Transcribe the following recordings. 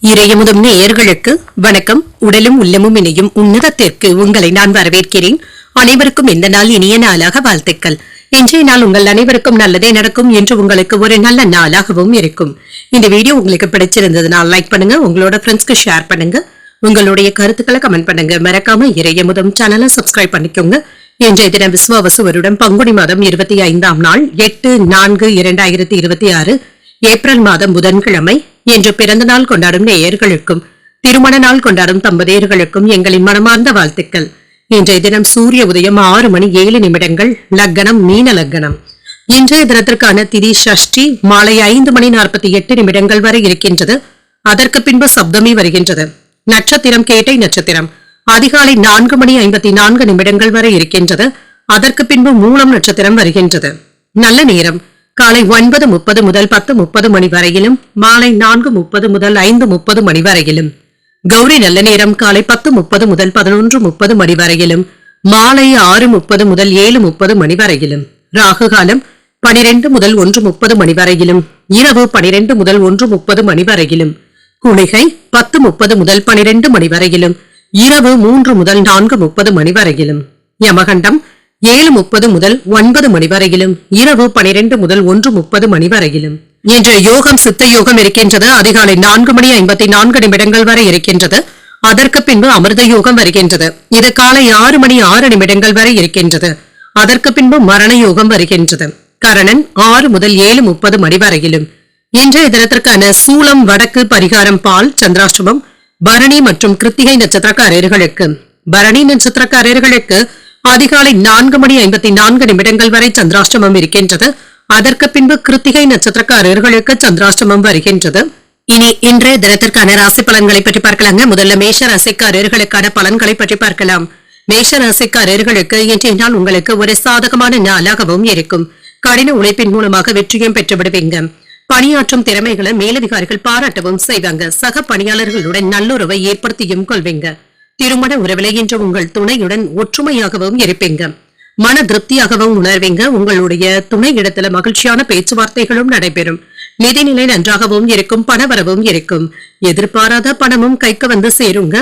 இறையமுதும் நேயர்களுக்கு வணக்கம். உடலும் உள்ளமும் இணையும் உன்னதத்திற்கு உங்களை நான் வரவேற்கிறேன். அனைவருக்கும் இந்த நாள் இனிய நாளாக வாழ்த்துக்கள். இன்றைய நாள் உங்கள் அனைவருக்கும் நல்லதே நடக்கும் என்று உங்களுக்கு ஒரு நல்ல நாளாகவும் இருக்கும். இந்த வீடியோ உங்களுக்கு பிடிச்சிருந்ததுனால் லைக் பண்ணுங்க, உங்களோட ஃப்ரெண்ட்ஸ்க்கு ஷேர் பண்ணுங்க, உங்களுடைய கருத்துக்களை கமெண்ட் பண்ணுங்க. மறக்காம இறையமுதும் சேனலை சப்ஸ்கிரைப் பண்ணிக்கோங்க. இன்றைய தினம் விஸ்வாவசு வருடம் பங்குனி மாதம் 25ஆம் நாள் 8/4/2026 ஏப்ரல் மாதம் புதன்கிழமை. என்று பிறந்த நாள் கொண்டாடும் நேயர்களுக்கும் திருமண நாள் கொண்டாடும் தம்பதியர்களுக்கும் எங்களின் மனமார்ந்த வாழ்த்துக்கள். இன்றைய தினம் சூரிய உதயம் 6:07 லக்னம் மீன லக்னம். இன்றைய தினத்திற்கான திதி ஷஷ்டி மாலை 5:48 வரை இருக்கின்றது. அதற்கு பின்பு சப்தமி வருகின்றது. நட்சத்திரம் கேட்டை நட்சத்திரம் அதிகாலை 4:54 வரை இருக்கின்றது. அதற்கு பின்பு மூலம் நட்சத்திரம் வருகின்றது. நல்ல நேரம் காலை 9:30 முதல் 10:30 மணி வரையிலும், மாலை 4:30 முதல் 5:30 மணி வரையிலும். கௌரி நல்ல நேரம் காலை 10:30 முதல் 11:30 மணி வரையிலும், மாலை 6:30 முதல் 7:30 மணி வரையிலும். ராகு காலம் 12 முதல் 1:30 மணி வரையிலும், இரவு 12 முதல் 1:30 மணி வரையிலும். குளிகை 10:30 முதல் 12 மணி வரையிலும், இரவு 3 முதல் 4:30 மணி வரையிலும். யமகண்டம் 7:30 முதல் 9 மணி வரையிலும், இரவு 12 முதல் 1:30 மணி வரையிலும். இன்று யோகம் சித்த யோகம் இருக்கின்றது. அதிகாலை 4:54 வரை இருக்கின்றது. அதற்கு பின்பு அமிர்த யோகம் வருகின்றது. இது காலை 6:06 வரை இருக்கின்றது. அதற்கு பின்பு மரண யோகம் வருகின்றது. கரணன் 6 முதல் 7:30 மணி வரையிலும். இன்றைய தினத்திற்கான சூலம் வடக்கு பரிகாரம் பால் சந்திராஷ்டமம் பரணி மற்றும் கிருத்திகை நட்சத்திரக்காரர்களுக்கு. பரணி நட்சத்திரக்காரர்களுக்கு அதிகாலை 4:54 வரை சந்திராஷ்டமம் இருக்கின்றது. அதற்கு பின்பு கிருத்திகை நட்சத்திரக்காரர்களுக்கு சந்திராஷ்டமம் வருகின்றது. இனி இன்றைய தினத்திற்கான ராசி பலன்களை பற்றி பார்க்கலாங்க. முதல்ல மேஷ ராசிக்காரர்களுக்கான பலன்களை பற்றி பார்க்கலாம். மேஷ ராசிக்காரர்களுக்கு இன்றைய நாள் உங்களுக்கு ஒரு சாதகமான நாளாகவும் இருக்கும். கடின உழைப்பின் மூலமாக வெற்றியும் பெற்று விடுவீங்க. பணியாற்றும் திறமைகளை மேலதிகாரிகள் பாராட்டவும் செய்வாங்க. சக பணியாளர்களுடன் நல்லுறவை ஏற்படுத்தியும் கொள்வீங்க. திருமண உறவில இன்று உங்கள் துணையுடன் ஒற்றுமையாகவும் இருப்பீங்க. மன திருப்தியாகவும் உணர்வீங்க. உங்களுடைய துணை இடத்துல மகிழ்ச்சியான பேச்சுவார்த்தைகளும் நடைபெறும். நிதிநிலை நன்றாகவும் இருக்கும். பணவரவும் இருக்கும். எதிர்பாராத பணமும் கைக்கு வந்து சேருங்க.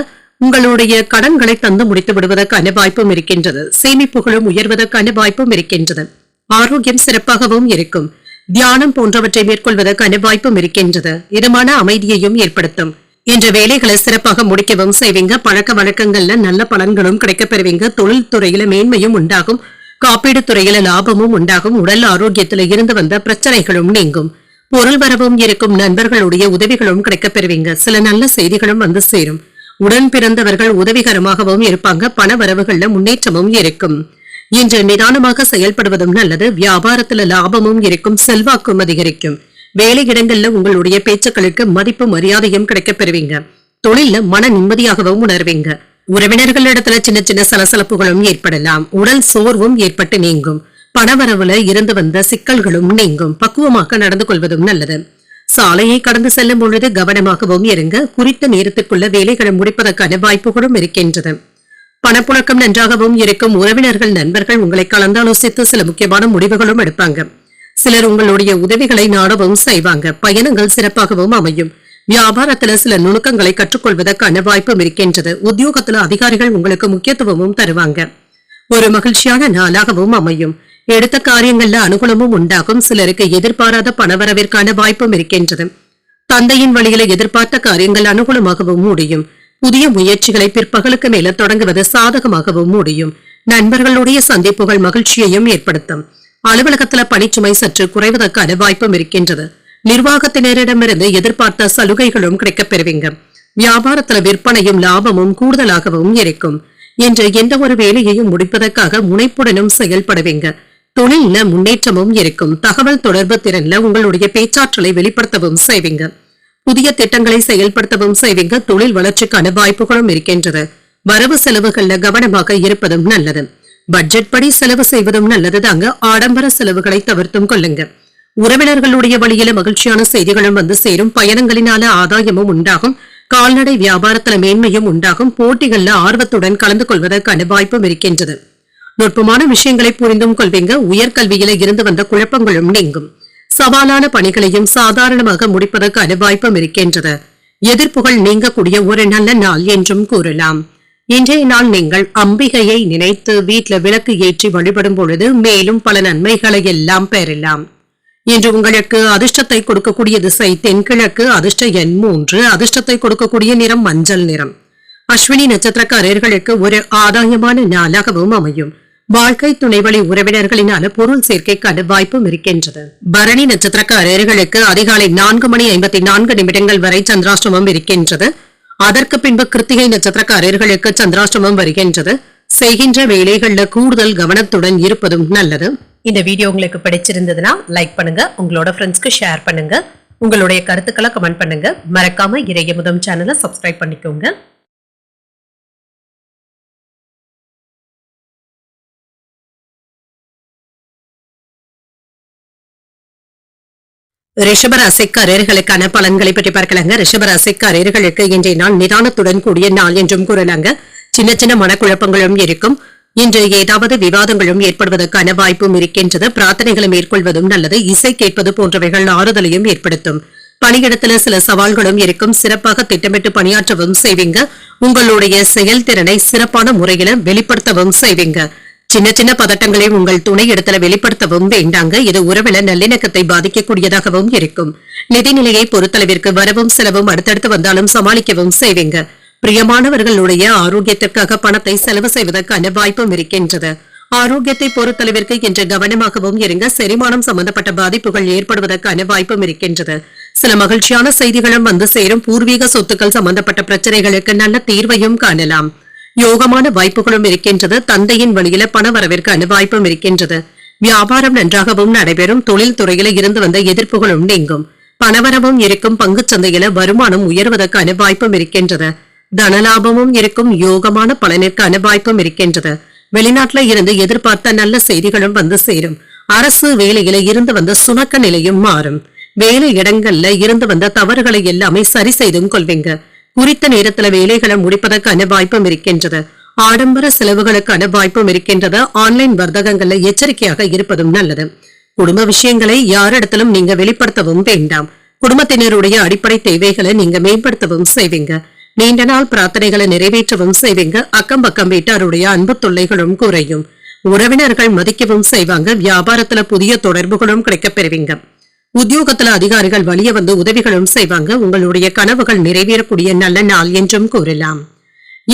உங்களுடைய கடன்களை தந்து முடித்து விடுவதற்கான வாய்ப்பும் இருக்கின்றது. சேமிப்புகளும் உயர்வதற்கான வாய்ப்பும் இருக்கின்றது. ஆரோக்கியம் சிறப்பாகவும் இருக்கும். தியானம் போன்றவற்றை மேற்கொள்வதற்கான வாய்ப்பும் இருக்கின்றது. இதமான அமைதியையும் ஏற்படுத்தும். என்ற வேலைகளை சிறப்பாக முடிக்கவும் செய்வீங்க. பழக்க வழக்கங்கள்ல நல்ல பலன்களும் கிடைக்க பெறுவீங்க. தொழில் துறையில மேன்மையும் உண்டாகும். காப்பீடு துறையில லாபமும் உண்டாகும். உடல் ஆரோக்கியத்துல இருந்து வந்த பிரச்சனைகளும் நீங்கும். பொருள் வரவும் இருக்கும். நண்பர்களுடைய உதவிகளும் கிடைக்க பெறுவீங்க. சில நல்ல செய்திகளும் வந்து சேரும். உடன் பிறந்தவர்கள் உதவிகரமாகவும் இருப்பாங்க. பண வரவுகள்ல முன்னேற்றமும் இருக்கும். இன்று நிதானமாக செயல்படுவதும் நல்லது. வியாபாரத்துல லாபமும் இருக்கும். செல்வாக்கும் அதிகரிக்கும். வேலை இடங்கள்ல உங்களுடைய பேச்சுக்களுக்கு மதிப்பு மரியாதையும் கிடைக்க பெறுவீங்க. தொழில மன நிம்மதியாகவும் உணர்வீங்க. உறவினர்களிடத்துல சின்ன சின்ன சலசலப்புகளும் ஏற்படலாம். உடல் சோர்வும் ஏற்பட்டு நீங்கும். பணவரவுல இருந்து வந்த சிக்கல்களும் நீங்கும். பக்குவமாக நடந்து கொள்வதும் நல்லது. சாலையை கடந்து செல்லும் பொழுது கவனமாகவும் இருங்க. குறித்த நேரத்துக்குள்ள வேலைகளை முடிப்பதற்கான வாய்ப்புகளும் இருக்கின்றது. பணப்புழக்கம் நன்றாகவும் இருக்கும். உறவினர்கள் நண்பர்கள் உங்களை கலந்தாலோசித்து சில முக்கியமான முடிவுகளும் எடுப்பாங்க. சிலர் உங்களுடைய உதவிகளை நாடவும் செய்வாங்க. பயணங்கள் சிறப்பாகவும் அமையும். வியாபாரத்துல சில நுணுக்கங்களை கற்றுக்கொள்வதற்கான வாய்ப்பும் இருக்கின்றது. உத்தியோகத்துல அதிகாரிகள் உங்களுக்கு முக்கியத்துவமும் தருவாங்க. ஒரு மகிழ்ச்சியான நாளாகவும் அமையும். எடுத்த காரியங்கள்ல அனுகூலமும் உண்டாகும். சிலருக்கு எதிர்பாராத பணவரவிற்கான வாய்ப்பும் இருக்கின்றது. தந்தையின் வழியில எதிர்பார்த்த காரியங்கள் அனுகூலமாகவும் முடியும். புதிய முயற்சிகளை பிற்பகலுக்கு மேல தொடங்குவது சாதகமாகவும் முடியும். நண்பர்களுடைய சந்திப்புகள் மகிழ்ச்சியையும் ஏற்படுத்தும். அலுவலகத்துல பணிச்சுமை சற்று குறைவதற்கான வாய்ப்பும் இருக்கின்றது. நிர்வாகத்தினரிடமிருந்து எதிர்பார்த்த சலுகைகளும் கிடைக்கப் பெறுவீங்க. வியாபாரத்துல விற்பனையும் லாபமும் கூடுதலாகவும் இருக்கும். என்று எந்த ஒரு வேலையையும் முடிப்பதற்காக முனைப்புடனும் செயல்படுவீங்க. தொழில முன்னேற்றமும் இருக்கும். தகவல் தொடர்பு திறன்ல உங்களுடைய பேச்சாற்றலை வெளிப்படுத்தவும் செய்வீங்க. புதிய திட்டங்களை செயல்படுத்தவும் செய்வீங்க. தொழில் வளர்ச்சிக்கான வாய்ப்புகளும் இருக்கின்றது. வரவு செலவுகள்ல கவனமாக இருப்பதும் நல்லது. பட்ஜெட் படி செலவு செய்வதும் நல்லது தாங்க. ஆடம்பர செலவுகளை தவிர்த்தும் கொள்ளுங்க. உறவினர்களுடைய வழியில மகிழ்ச்சியான செய்திகளும் வந்து சேரும். பயணங்களினால ஆதாயமும் உண்டாகும். கால்நடை வியாபாரத்துல மேன்மையும் உண்டாகும். போட்டிகள்ல ஆர்வத்துடன் கலந்து கொள்வதற்கான வாய்ப்பும் இருக்கின்றது. நுட்பமான விஷயங்களை புரிந்தும் கொள்வீங்க. உயர்கல்வியில இருந்து வந்த குழப்பங்களும் நீங்கும். சவாலான பணிகளையும் சாதாரணமாக முடிப்பதற்கான வாய்ப்பும் இருக்கின்றது. எதிர்ப்புகள் நீங்கக்கூடிய ஒரு நல்ல நாள் என்றும் கூறலாம். இன்றைய நாள் நீங்கள் அம்பிகையை நினைத்து வீட்டில் விளக்கு ஏற்றி வழிபடும் பொழுது மேலும் பல நன்மைகளை எல்லாம் பெறலாம். இன்று உங்களுக்கு அதிர்ஷ்டத்தை கொடுக்கக்கூடிய திசை தென்கிழக்கு, அதிர்ஷ்ட எண் 3, அதிர்ஷ்டத்தை கொடுக்கக்கூடிய நிறம் மஞ்சள் நிறம். அஸ்வினி நட்சத்திரக்காரர்களுக்கு ஒரு ஆதாயமான நாளாகவும் அமையும். வாழ்க்கை துணைவழி உறவினர்களினால பொருள் சேர்க்கைக்கான வாய்ப்பும் இருக்கின்றது. பரணி நட்சத்திரக்காரர்களுக்கு அதிகாலை 4:54 வரை சந்திராஷ்டமம் இருக்கின்றது. அதற்கு பின்பு கிருத்திகை நட்சத்திரக்காரர்களுக்கு சந்திராஷ்டமம் வருகின்றது. செய்கின்ற வேலைகள்ல கூடுதல் கவனத்துடன் இருப்பதும் நல்லது. இந்த வீடியோ உங்களுக்கு பிடிச்சிருந்ததுன்னா லைக் பண்ணுங்க, உங்களோட ஃப்ரெண்ட்ஸ்க்கு ஷேர் பண்ணுங்க, உங்களுடைய கருத்துக்களை கமெண்ட் பண்ணுங்க. மறக்காம இறையமுதம் சேனலை சப்ஸ்கிரைப் பண்ணிக்கோங்க. ரிஷபராசிக்காரர்களுக்கான பலன்களை பற்றி பார்க்கலாங்க. ரிஷபராசிக்காரர்களுக்கு இன்றைய நாள் நிதானத்துடன் கூடிய நாள் என்றும் கூறலாங்க. சின்ன சின்ன மனக்குழப்பங்களும் இருக்கும். இன்று ஏதாவது விவாதங்களும் ஏற்படுவதற்கான வாய்ப்பும் இருக்கின்றது. பிரார்த்தனைகளை மேற்கொள்வதும் நல்லது. இசை கேட்பது போன்றவைகள் ஆறுதலையும் ஏற்படுத்தும். பணியிடத்துல சில சவால்களும் இருக்கும். சிறப்பாக திட்டமிட்டு பணியாற்றவும் செய்வீங்க. உங்களுடைய செயல்திறனை சிறப்பான முறையில வெளிப்படுத்தவும் செய்வீங்க. சின்ன சின்ன பதட்டங்களை உங்கள் துணை இடத்துல வெளிப்படுத்தவும் வேண்டாங்க. இது உறவில நல்லிணக்கத்தை பாதிக்கக்கூடியதாகவும் இருக்கும். நிதிநிலையை பொறுத்தளவிற்கு வரவும் செலவும் அடுத்தடுத்து வந்தாலும் சமாளிக்கவும் செய்வீங்க. பிரியமானவர்களுடைய ஆரோக்கியத்திற்காக பணத்தை செலவு செய்வதற்கான வாய்ப்பும் இருக்கின்றது. ஆரோக்கியத்தை பொறுத்தளவிற்கு இன்று கவனமாகவும் இருங்க. செரிமானம் சம்பந்தப்பட்ட பாதிப்புகள் ஏற்படுவதற்கான வாய்ப்பும் இருக்கின்றது. சில மகிழ்ச்சியான செய்திகளும் வந்து சேரும். பூர்வீக சொத்துக்கள் சம்பந்தப்பட்ட பிரச்சனைகளுக்கு நல்ல தீர்வையும் காணலாம். யோகமான வாய்ப்புகளும் இருக்கின்றது. தந்தையின் வழியில பண வரவிற்கான வாய்ப்பும் இருக்கின்றது. வியாபாரம் நன்றாகவும் நடைபெறும். தொழில் துறையில இருந்து வந்த எதிர்ப்புகளும் நீங்கும். பணவரவும் இருக்கும். பங்கு சந்தையில வருமானம் உயர்வதற்கான வாய்ப்பும் இருக்கின்றது. தனலாபமும் இருக்கும். யோகமான பலனிற்கான வாய்ப்பும் இருக்கின்றது. வெளிநாட்டுல இருந்து எதிர்பார்த்த நல்ல செய்திகளும் வந்து சேரும். அரசு வேலையில இருந்து வந்த சுணக்க நிலையும் மாறும். வேலை இடங்கள்ல இருந்து வந்த தவறுகளை எல்லாமே சரி செய்தும் கொள்வீங்க. குறித்த நேரத்துல வேலைகளை முடிப்பதற்கான வாய்ப்பும் இருக்கின்றது. ஆடம்பர செலவுகளுக்கான வாய்ப்பும் இருக்கின்றது. ஆன்லைன் வர்த்தகங்கள்ல எச்சரிக்கையாக இருப்பதும் நல்லது. குடும்ப விஷயங்களை யாரிடத்திலும் நீங்க வெளிப்படுத்தவும் வேண்டாம். குடும்பத்தினருடைய அடிப்படை தேவைகளை நீங்க மேம்படுத்தவும் செய்வீங்க. நீண்ட நாள் பிரார்த்தனைகளை நிறைவேற்றவும் செய்வீங்க. அக்கம் பக்கம் வீட்டாருடைய அன்பு தொல்லைகளும் குறையும். உறவினர்கள் மதிக்கவும் செய்வாங்க. வியாபாரத்துல புதிய தொடர்புகளும் கிடைக்கப் பெறுவீங்க. உத்தியோகத்துல அதிகாரிகள் வழிய வந்து உதவிகளும் செய்வாங்க. உங்களுடைய கனவுகள் நிறைவேறக்கூடிய நல்ல நாள் என்றும் கூறலாம்.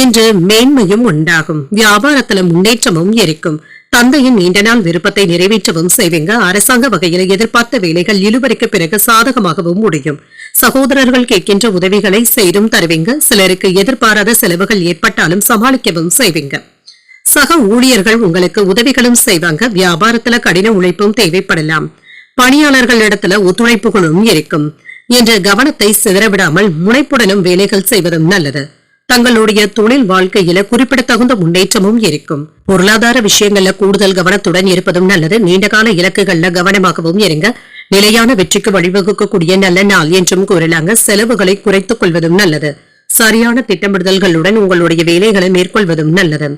இன்று மேன்மையும் உண்டாகும். வியாபாரத்துல முன்னேற்றமும் இருக்கும். தந்தையின் நீண்ட நாள் விருப்பத்தை நிறைவேற்றவும் செய்வீங்க. அரசாங்க வகையில எதிர்பார்த்த வேலைகள் இழுவரைக்கு பிறகு சாதகமாகவும் முடியும். சகோதரர்கள் கேட்கின்ற உதவிகளை செய்தும் தருவீங்க. சிலருக்கு எதிர்பாராத செலவுகள் ஏற்பட்டாலும் சமாளிக்கவும் செய்வீங்க. சக ஊழியர்கள் உங்களுக்கு உதவிகளும் செய்வாங்க. வியாபாரத்துல கடின உழைப்பும் தேவைப்படலாம். பணியாளர்கள் இடத்துல ஒத்துழைப்புகளும் இருக்கும். என்ற கவனத்தை சிதறவிடாமல் முனைப்புடனும் வேலைகள் செய்வதும் நல்லது. தங்களுடைய தொழில் வாழ்க்கையில குறிப்பிடத்தகுந்த முன்னேற்றமும் இருக்கும். பொருளாதார விஷயங்கள்ல கூடுதல் கவனத்துடன் இருப்பதும் நல்லது. நீண்டகால இலக்குகள்ல கவனமாகவும் இருங்க. நிலையான வெற்றிக்கு வழிவகுக்கக்கூடிய நல்ல நாள் என்றும் கூறலாங்க. செலவுகளை குறைத்துக் கொள்வதும் நல்லது. சரியான திட்டமிடுதல்களுடன் உங்களுடைய வேலைகளை மேற்கொள்வதும் நல்லது.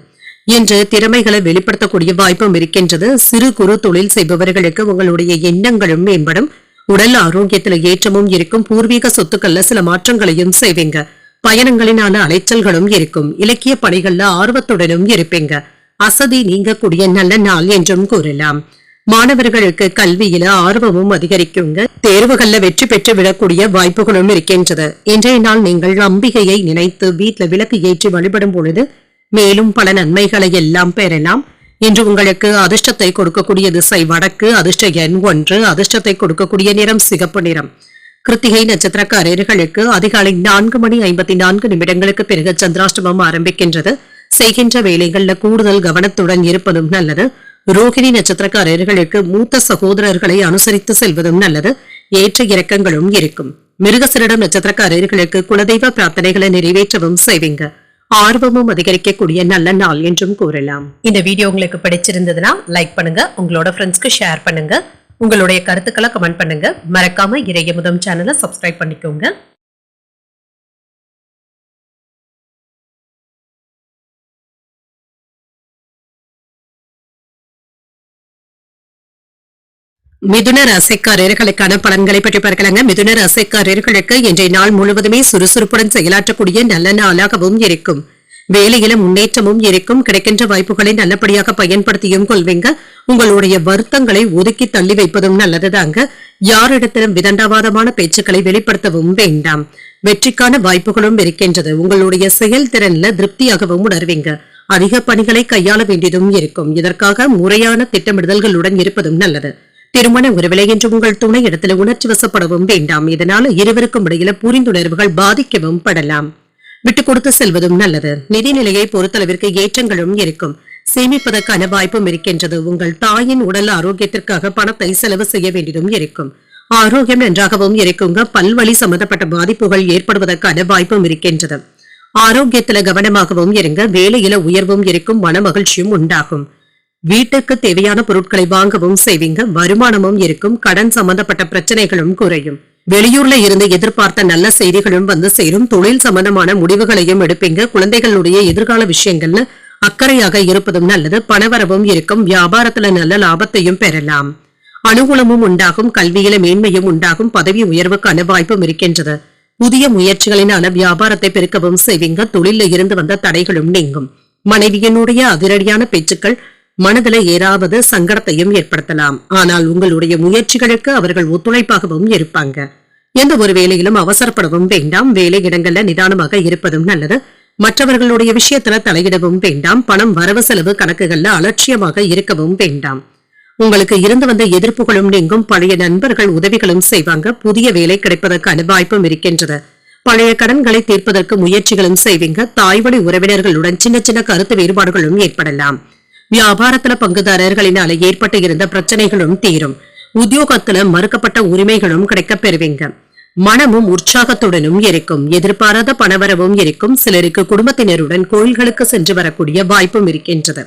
இன்று திறமைகளை வெளிப்படுத்தக்கூடிய வாய்ப்பும் இருக்கின்றது. சிறு குறு தொழில் செய்பவர்களுக்கு உங்களுடைய எண்ணங்களும் மேம்படும். உடல் ஆரோக்கியத்துல ஏற்றமும் இருக்கும். பூர்வீக சொத்துக்கள்ல சில மாற்றங்களையும் செய்வீங்க. பயணங்களினால அலைச்சல்களும் இருக்கும். இலக்கிய பணிகள்ல ஆர்வத்துடனும் இருப்பீங்க. அசதி நீங்கக்கூடிய நல்ல நாள் என்றும் கூறலாம். மாணவர்களுக்கு கல்வியில ஆர்வமும் அதிகரிக்குங்க. தேர்வுகள்ல வெற்றி பெற்று விடக்கூடிய வாய்ப்புகளும் இருக்கின்றது. இன்றைய நாள் நீங்கள் அம்பிகையை நினைத்து வீட்டுல விளக்கு ஏற்றி வழிபடும் பொழுது மேலும் பல நன்மைகளை எல்லாம் பெறலாம். இன்று உங்களுக்கு அதிர்ஷ்டத்தை கொடுக்கக்கூடிய திசை வடக்கு, அதிர்ஷ்ட எண் 1, அதிர்ஷ்டத்தை கொடுக்கக்கூடிய நிறம் சிகப்பு நிறம். கிருத்திகை நட்சத்திரக்காரர்களுக்கு அதிகாலை 4:54 பிறகு சந்திராஷ்டமம் ஆரம்பிக்கின்றது. செய்கின்ற வேலைகள்ல கூடுதல் கவனத்துடன் இருப்பதும் நல்லது. ரோகிணி நட்சத்திரக்காரர்களுக்கு மூத்த சகோதரர்களை அனுசரித்து செல்வதும் நல்லது. ஏற்ற இறக்கங்களும் இருக்கும். மிருகசிரிடம் நட்சத்திரக்காரர்களுக்கு குலதெய்வ பிரார்த்தனைகளை நிறைவேற்றவும் செய்வீங்க. ஆர்வமும் அதிகரிக்கக்கூடிய நல்ல நாள் என்றும் கூறலாம். இந்த வீடியோ உங்களுக்கு பிடிச்சிருந்ததுன்னா லைக் பண்ணுங்க, உங்களோட ஃப்ரெண்ட்ஸ்க்கு ஷேர் பண்ணுங்க, உங்களுடைய கருத்துக்களை கமெண்ட் பண்ணுங்க. மறக்காம இறையமுதம் சேனலை சப்ஸ்கிரைப் பண்ணிக்கோங்க. மிதுன ராசிக்காரர்களுக்கான பலன்களை பற்றி பார்க்கலாங்க. மிதுன ராசிக்காரர்களுக்கு இன்றைய நாள் முழுவதுமே சுறுசுறுப்புடன் செயலாற்றக்கூடிய நல்ல நாளாகவும் இருக்கும். வேலையில முன்னேற்றமும் இருக்கும். கிடைக்கின்ற வாய்ப்புகளை நல்லபடியாக பயன்படுத்தியும் கொள்வீங்க. உங்களுடைய வருத்தங்களை ஒதுக்கி தள்ளி வைப்பதும் நல்லதுதாங்க. யாரிடத்திலும் விதண்டாவாதமான பேச்சுக்களை வெளிப்படுத்தவும் வேண்டாம். வெற்றிக்கான வாய்ப்புகளும் இருக்கின்றது. உங்களுடைய செயல்திறன்ல திருப்தியாகவும் உணர்வீங்க. அதிக பணிகளை கையாள வேண்டியதும் இருக்கும். இதற்காக முறையான திட்டமிடுதல்களுடன் இருப்பதும் நல்லது. திருமண உறவிலை என்று உங்கள் துணை இடத்துல உணர்ச்சி வசப்படவும் வேண்டாம். இதனால் இருவருக்கும் இடையில புரிந்துணர்வுகள் பாதிக்கவும் படலாம். விட்டுக் கொடுத்து செல்வதும் நல்லது. நிதிநிலையை பொறுத்தளவிற்கு ஏற்றங்களும் இருக்கும். சேமிப்பதற்கான வாய்ப்பும் இருக்கின்றது. உங்கள் தாயின் உடல் ஆரோக்கியத்திற்காக பணத்தை செலவு செய்ய வேண்டியதும் இருக்கும். ஆரோக்கியம் நன்றாகவும் இருக்குங்க. பல்வழி சம்பந்தப்பட்ட பாதிப்புகள் ஏற்படுவதற்கான வாய்ப்பும் இருக்கின்றது. ஆரோக்கியத்துல கவனமாகவும் இருங்க. வேலையில உயர்வும் இருக்கும். மன மகிழ்ச்சியும் உண்டாகும். வீட்டுக்கு தேவையான பொருட்களை வாங்கவும் செய்வீங்க. வருமானமும் இருக்கும். கடன் சம்பந்தப்பட்ட பிரச்சனைகளும் குறையும். வெளியூர்ல இருந்து எதிர்பார்த்த நல்ல செய்திகளும் வந்து சேரும். தொழில் சம்பந்தமான முடிவுகளையும் எடுப்பீங்க. குழந்தைகளுடைய எதிர்கால விஷயங்கள்ல அக்கறையாக இருப்பதும் நல்லது. பணவரவும் இருக்கும். வியாபாரத்துல நல்ல லாபத்தையும் பெறலாம். அனுகூலமும் உண்டாகும். கல்வியில மேன்மையும் உண்டாகும். பதவி உயர்வுக்கான வாய்ப்பும் இருக்கின்றது. புதிய முயற்சிகளினால வியாபாரத்தை பெருக்கவும் செய்வீங்க. தொழில இருந்து வந்த தடைகளும் நீங்கும். மனைவியினுடைய அதிரடியான பேச்சுக்கள் மனதில ஏதாவது சங்கடத்தையும் ஏற்படுத்தலாம். ஆனால் உங்களுடைய முயற்சிகளுக்கு அவர்கள் ஒத்துழைப்பாகவும் இருப்பாங்க. எந்த ஒரு வேலையிலும் அவசரப்படவும் வேண்டாம். வேலை இடங்கள்ல நிதானமாக இருப்பதும் நல்லது. மற்றவர்களுடைய விஷயத்துல தலையிடவும் வேண்டாம். பணம் வரவு செலவு கணக்குகள்ல அலட்சியமாக இருக்கவும் வேண்டாம். உங்களுக்கு இருந்து வந்த எதிர்ப்புகளும் நீங்கும். பழைய நண்பர்கள் உதவிகளும் செய்வாங்க. புதிய வேலை கிடைப்பதற்கான வாய்ப்பும் இருக்கின்றது. பழைய கடன்களை தீர்ப்பதற்கு முயற்சிகளும் செய்வீங்க. தாய்வழி உறவினர்களுடன் சின்ன சின்ன கருத்து வேறுபாடுகளும் ஏற்படலாம். வியாபாரத்துல பங்குதாரர்களினால ஏற்பட்டு இருந்த பிரச்சனைகளும் தீரும். உத்தியோகத்துல மறுக்கப்பட்ட உரிமைகளும் கிடைக்கப் பெறுவீங்க. மனமும் உற்சாகத்துடனும் இருக்கும். எதிர்பாராத பணவரவும் இருக்கும். சிலருக்கு குடும்பத்தினருடன் கோயில்களுக்கு சென்று வரக்கூடிய வாய்ப்பும் இருக்கின்றது.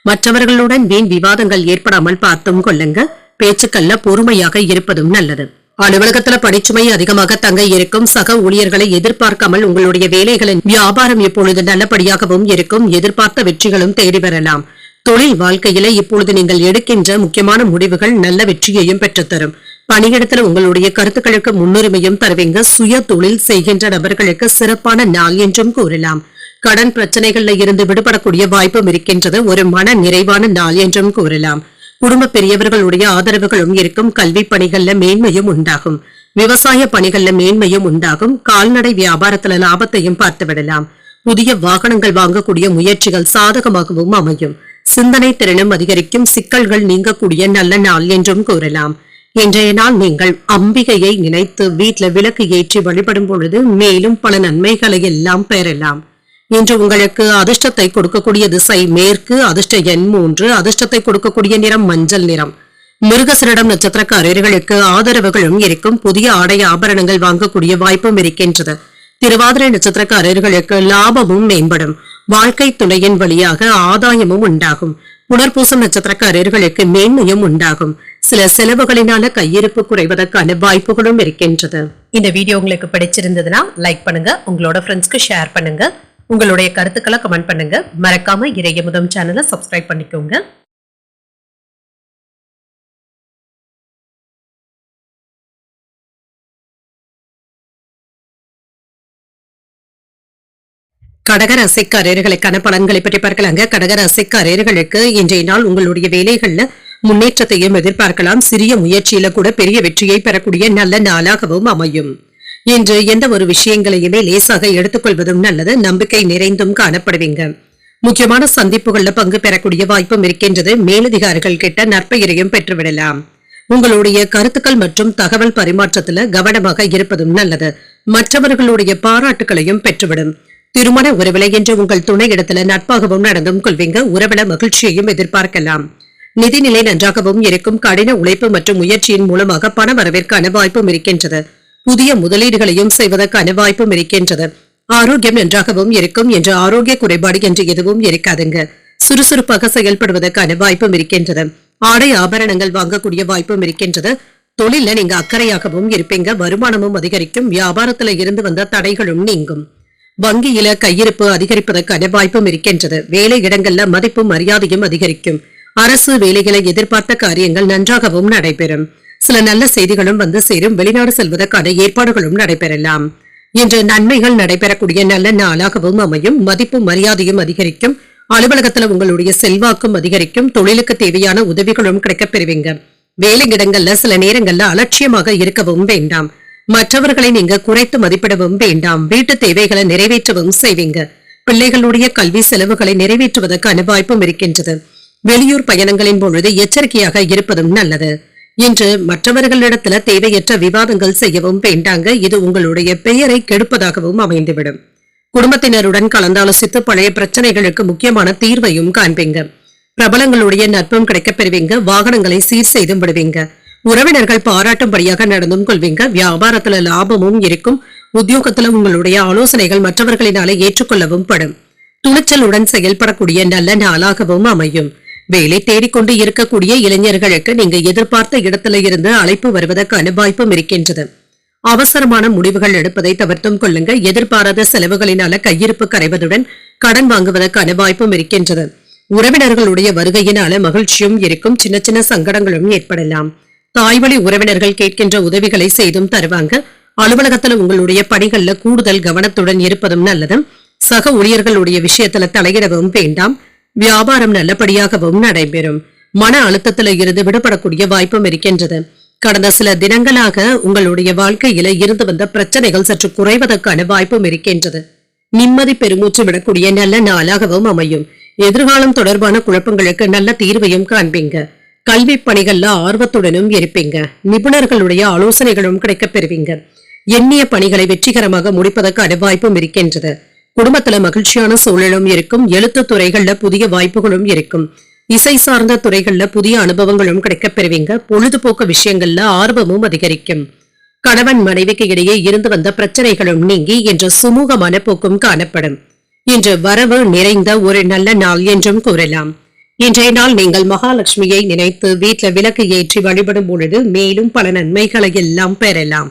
மற்றவர்களுடன் வீண் விவாதங்கள் ஏற்படாமல் பார்த்தும் கொள்ளுங்க. பேச்சுக்கள்ல பொறுமையாக இருப்பதும் நல்லது. அலுவலகத்துல பணிச்சுமை அதிகமாக தங்க இருக்கும். சக ஊழியர்களை எதிர்பார்க்காமல் உங்களுடைய வேலைகளின் வியாபாரம் இப்பொழுது நல்லபடியாகவும் இருக்கும். எதிர்பார்த்த வெற்றிகளும் தேடி வரலாம். தொழில் வாழ்க்கையில இப்பொழுது நீங்கள் எடுக்கின்ற முக்கியமான முடிவுகள் நல்ல வெற்றியையும் பெற்றுத்தரும். பணியிடத்துல உங்களுடைய கருத்துக்களுக்கு முன்னுரிமையும் தருவீங்க. சுய தொழில் செய்கின்ற நபர்களுக்கு சிறப்பான நாள் என்றும் கூறலாம். கடன் பிரச்சனைகள்ல இருந்து விடுபடக்கூடிய வாய்ப்பும் இருக்கின்றது. ஒரு மன நிறைவான நாள் என்றும் கூறலாம். குடும்ப பெரியவர்களுடைய ஆதரவுகளும் இருக்கும். கல்வி பணிகள்ல மேன்மையும் உண்டாகும். விவசாய பணிகள்ல மேன்மையும் உண்டாகும். கால்நடை வியாபாரத்துல லாபத்தையும் பார்த்து விடலாம். புதிய வாகனங்கள் வாங்கக்கூடிய முயற்சிகள் சாதகமாகவும் அமையும். சிந்தனை திறனும் அதிகரிக்கும். சிக்கல்கள் நீங்கக்கூடிய நல்ல நாள் என்றும் கூறலாம். இன்றைய நாள் நீங்கள் அம்பிகையை நினைத்து வீட்டுல விளக்கு ஏற்றி வழிபடும் பொழுது மேலும் பல நன்மைகளை எல்லாம் பெறலாம். இன்று உங்களுக்கு அதிர்ஷ்டத்தை கொடுக்கக்கூடிய திசை மேற்கு. அதிர்ஷ்ட எண் 3. அதிர்ஷ்டத்தை கொடுக்கக்கூடிய நிறம் மஞ்சள் நிறம். மிருகசரிடம் நட்சத்திரக்காரர்களுக்கு ஆதரவுகளும் இருக்கும். புதிய ஆடை ஆபரணங்கள் வாங்கக்கூடிய வாய்ப்பும் இருக்கின்றது. திருவாதிரை நட்சத்திரக்காரர்களுக்கு லாபமும் மேம்படும். வாழ்க்கை துணையின் வழியாக ஆதாயமும் உண்டாகும். புனர்பூசம் நட்சத்திரக்காரர்களுக்கு மேன்மையும் உண்டாகும். சில செலவுகளினால கையிருப்பு குறைவதற்கான வாய்ப்புகளும் இருக்கின்றது. இந்த வீடியோ உங்களுக்கு பிடிச்சிருந்ததுன்னா லைக் பண்ணுங்க. உங்களோட ஃப்ரெண்ட்ஸ்க்கு ஷேர் பண்ணுங்க. உங்களுடைய கருத்துக்களை கமெண்ட் பண்ணுங்க. மறக்காம இறையமுதம் சேனலை சப்ஸ்கிரைப் பண்ணிக்கோங்க. கடகராசிக்காரர்களுக்கான பலன்களை பற்றி பார்க்கலாங்க. கடகராசிக்காரர்களுக்கு இன்றைய நாள் உங்களுடைய வேலைகள்ல முன்னேற்றத்தையும் எதிர்பார்க்கலாம். சிறிய முயற்சியில கூட பெரிய வெற்றியை பெறக்கூடிய நல்ல நாளாகவும் அமையும். இன்று எந்த ஒரு விஷயங்களையுமே லேசாக எடுத்துக்கொள்வதும் நல்லது. நம்பிக்கை நிறைந்தும் காணப்படுவீங்க. முக்கியமான சந்திப்புகள்ல பங்கு பெறக்கூடிய வாய்ப்பும் இருக்கின்றது. மேலதிகாரிகள் கிட்ட நற்பெயரையும் பெற்றுவிடலாம். உங்களுடைய கருத்துக்கள் மற்றும் தகவல் பரிமாற்றத்துல கவனமாக இருப்பதும் நல்லது. மற்றவர்களுடைய பாராட்டுகளையும் பெற்றுவிடும். திருமண உறவிலை என்று உங்கள் துணை இடத்துல நட்பாகவும் நடந்தும் கொள்வீங்க. உறவில மகிழ்ச்சியையும் எதிர்பார்க்கலாம். நிதிநிலை நன்றாகவும் இருக்கும். கடின உழைப்பு மற்றும் முயற்சியின் மூலமாக பண வரவிற்கான வாய்ப்பும் இருக்கின்றது. புதிய முதலீடுகளையும் செய்வதற்கான வாய்ப்பும் இருக்கின்றது. ஆரோக்கியம் நன்றாகவும் இருக்கும். என்று ஆரோக்கிய குறைபாடு என்று எதுவும் இருக்காதுங்க. சுறுசுறுப்பாக செயல்படுவதற்கான வாய்ப்பும் இருக்கின்றது. ஆடை ஆபரணங்கள் வாங்கக்கூடிய வாய்ப்பும் இருக்கின்றது. தொழில நீங்க அக்கறையாகவும் இருப்பீங்க. வருமானமும் அதிகரிக்கும். வியாபாரத்துல இருந்து வந்த தடைகளும் நீங்கும். வங்கியில கையிருப்பு அதிகரிப்பதற்கான வாய்ப்பும் இருக்கின்றது. வேலை இடங்கள்ல மதிப்பும் மரியாதையும் அதிகரிக்கும். அரசு வேலைகளை எதிர்பார்த்த காரியங்கள் நன்றாகவும் நடைபெறும். சில நல்ல செய்திகளும் வந்து சேரும். வெளிநாடு செல்வதற்கான ஏற்பாடுகளும் நடைபெறலாம். இன்று நன்மைகள் நடைபெறக்கூடிய நல்ல நாளாகவும் அமையும். மதிப்பு மரியாதையும் அதிகரிக்கும். அலுவலகத்துல உங்களுடைய செல்வாக்கும் அதிகரிக்கும். தொழிலுக்கு தேவையான உதவிகளும் கிடைக்கப் பெறுவீங்க. வேலையிடங்கள்ல சில நேரங்கள்ல அலட்சியமாக இருக்கவும் வேண்டாம். மற்றவர்களை நீங்க குறைத்து மதிப்பிடவும் வேண்டாம். வீட்டு தேவைகளை நிறைவேற்றவும் செய்வீங்க. பிள்ளைகளுடைய கல்வி செலவுகளை நிறைவேற்றுவதற்கான வாய்ப்பும் இருக்கின்றது. வெளியூர் பயணங்களின் பொழுது எச்சரிக்கையாக இருப்பதும் நல்லது. இன்று மற்றவர்களிடத்துல தேவையற்ற விவாதங்கள் செய்யவும் வேண்டாங்க. இது உங்களுடைய பெயரை கெடுப்பதாகவும் அமைந்துவிடும். குடும்பத்தினருடன் கலந்தாலோசித்து பழைய பிரச்சனைகளுக்கு முக்கியமான தீர்வையும் காண்பீங்க. பிரபலங்களுடைய நட்பும் கிடைக்கப் பெறுவீங்க. வாகனங்களை சீர் செய்தும் விடுவீங்க. உறவினர்கள் பாராட்டும்படியாக நடந்தும் கொள்வீங்க. வியாபாரத்துல லாபமும் இருக்கும். உத்தியோகத்துல உங்களுடைய ஆலோசனைகள் மற்றவர்களினாலே ஏற்றுக்கொள்ளவும் படும். துணிச்சலுடன் செயல்படக்கூடிய நல்ல நாளாகவும் அமையும். வேலை தேடிக்கொண்டு இருக்கக்கூடிய இளைஞர்களுக்கு நீங்க எதிர்பார்த்த இடத்துல இருந்து அழைப்பு வருவதற்கான வாய்ப்பும் இருக்கின்றது. அவசரமான முடிவுகள் எடுப்பதை தவிர்த்தும் கொள்ளுங்க. எதிர்பாராத செலவுகளினால கையிருப்பு கரைவதுடன் கடன் வாங்குவதற்கான வாய்ப்பும் இருக்கின்றது. உறவினர்களுடைய வருகையினால மகிழ்ச்சியும் இருக்கும். சின்ன சின்ன சங்கடங்களும் ஏற்படலாம். தாய்வழி உறவினர்கள் கேட்கின்ற உதவிகளை செய்தும் தருவாங்க. அலுவலகத்துல உங்களுடைய பணிகள்ல கூடுதல் கவனத்துடன் இருப்பதும் நல்லது. சக ஊழியர்களுடைய விஷயத்துல தலையிடவும் வேண்டாம். வியாபாரம் நல்லபடியாகவும் நடைபெறும். மன அழுத்தத்துல இருந்து விடுபடக்கூடிய வாய்ப்பும் இருக்கின்றது. கடந்த சில தினங்களாக உங்களுடைய வாழ்க்கையில இருந்து வந்த பிரச்சனைகள் சற்று குறைவதற்கான வாய்ப்பும் இருக்கின்றது. நிம்மதி பெருமூச்சு விடக்கூடிய நல்ல நாளாகவும் அமையும். எதிர்காலம் தொடர்பான குழப்பங்களுக்கு நல்ல தீர்வையும் காண்பீங்க. கல்வி பணிகள்ல ஆர்வத்துடனும் இருப்பீங்க. நிபுணர்களுடைய ஆலோசனைகளும் கிடைக்கப் பெறுவீங்க. எண்ணிய பணிகளை வெற்றிகரமாக முடிப்பதற்கான வாய்ப்பும் இருக்கின்றது. குடும்பத்துல மகிழ்ச்சியான சூழலும் இருக்கும். எழுத்து துறைகள்ல புதிய வாய்ப்புகளும் இருக்கும். இசை சார்ந்த துறைகள்ல புதிய அனுபவங்களும் கிடைக்கப் பெறுவீங்க. பொழுதுபோக்கு விஷயங்கள்ல ஆர்வமும் அதிகரிக்கும். கணவன் மனைவிக்கு இடையே இருந்து வந்த பிரச்சனைகளும் நீங்கி இன்று சுமூகமான போக்கும் காணப்படும். இன்று வரவு நிறைந்த ஒரு நல்ல நாள் என்றும் கூறலாம். இன்றைய நாள் நீங்கள் மகாலட்சுமியை நினைத்து வீட்டுல விளக்கு ஏற்றி வழிபடும் பொழுது மேலும் பல நன்மைகளை எல்லாம் பெறலாம்.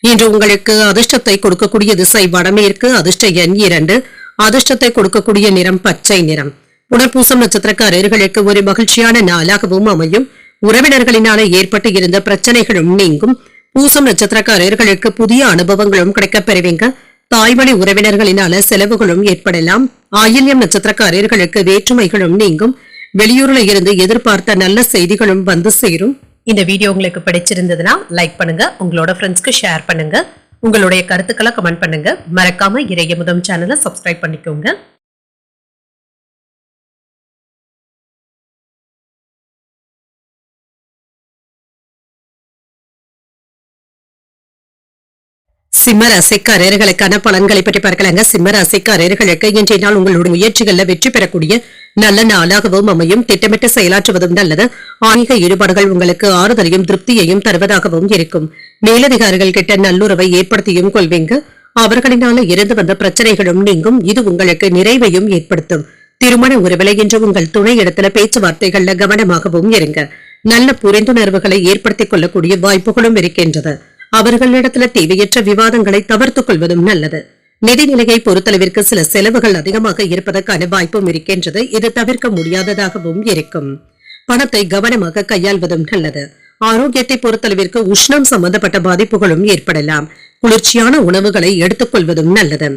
இன்று உங்களுக்கு அதிர்ஷ்டத்தை கொடுக்கக்கூடிய திசை வடமேற்கு. அதிர்ஷ்ட எண் 2. அதிர்ஷ்டத்தை கொடுக்கக்கூடிய நிறம் பச்சை நிறம். புனர்பூசம் நட்சத்திரக்காரர்களுக்கு ஒரு மகிழ்ச்சியான நாளாகவும் அமையும். உறவினர்களினால ஏற்பட்டு இருந்த பிரச்சனைகளும் நீங்கும். பூசம் நட்சத்திரக்காரர்களுக்கு புதிய அனுபவங்களும் கிடைக்கப் பெறுவீங்க. தாய்வழி உறவினர்களினால செலவுகளும் ஏற்படலாம். ஆயில்யம் நட்சத்திரக்காரர்களுக்கு வேற்றுமைகளும் நீங்கும். வெளியூர்ல இருந்து எதிர்பார்த்த நல்ல செய்திகளும் வந்து சேரும். இந்த வீடியோ உங்களுக்கு பிடிச்சிருந்ததுன்னா லைக் பண்ணுங்க. உங்களோட ஃப்ரெண்ட்ஸ்க்கு ஷேர் பண்ணுங்க. உங்களுடைய கருத்துக்களை கமெண்ட் பண்ணுங்க. மறக்காம இறையமுதம் சேனலை சப்ஸ்கிரைப் பண்ணிக்கோங்க. சிம்ம ராசிக்காரர்களுக்கான பலன்களை பற்றி பார்க்கலாங்க. சிம்ம ராசிக்காரர்களுக்கு இன்றைய நாள் உங்களுடைய முயற்சிகள்ல வெற்றி பெறக்கூடிய நல்ல நாளாகவும் அமையும். திட்டமிட்டு செயலாற்றுவதும் நல்லது. ஆன்மீக ஈடுபாடுகள் உங்களுக்கு ஆறுதலையும் திருப்தியையும் தருவதாகவும் இருக்கும். மேலதிகாரிகள் கிட்ட நல்லுறவை ஏற்படுத்தியும் கொள்வீங்க. அவர்களினால இருந்து வந்த பிரச்சனைகளும் நீங்கும். இது உங்களுக்கு நிறைவையும் ஏற்படுத்தும். திருமண உறவிலை என்று உங்கள் துணை இடத்துல பேச்சுவார்த்தைகள்ல கவனமாகவும் இருங்க. நல்ல புரிந்துணர்வுகளை ஏற்படுத்திக் கொள்ளக்கூடிய வாய்ப்புகளும் இருக்கின்றது. அவர்களிடத்துல தேவையற்ற விவாதங்களை தவிர்த்துக் கொள்வதும் நல்லது. நிதிநிலையை பொறுத்தளவிற்கு சில செலவுகள் அதிகமாக இருப்பதற்கான வாய்ப்பும் இருக்கின்றது. இது தவிர்க்க முடியாததாகவும் இருக்கும். பணத்தை கவனமாக கையாள்வதும் நல்லது. ஆரோக்கியத்தை பொறுத்தளவிற்கு உஷ்ணம் சம்பந்தப்பட்ட பாதிப்புகளும் ஏற்படலாம். குளிர்ச்சியான உணவுகளை எடுத்துக் கொள்வதும் நல்லது.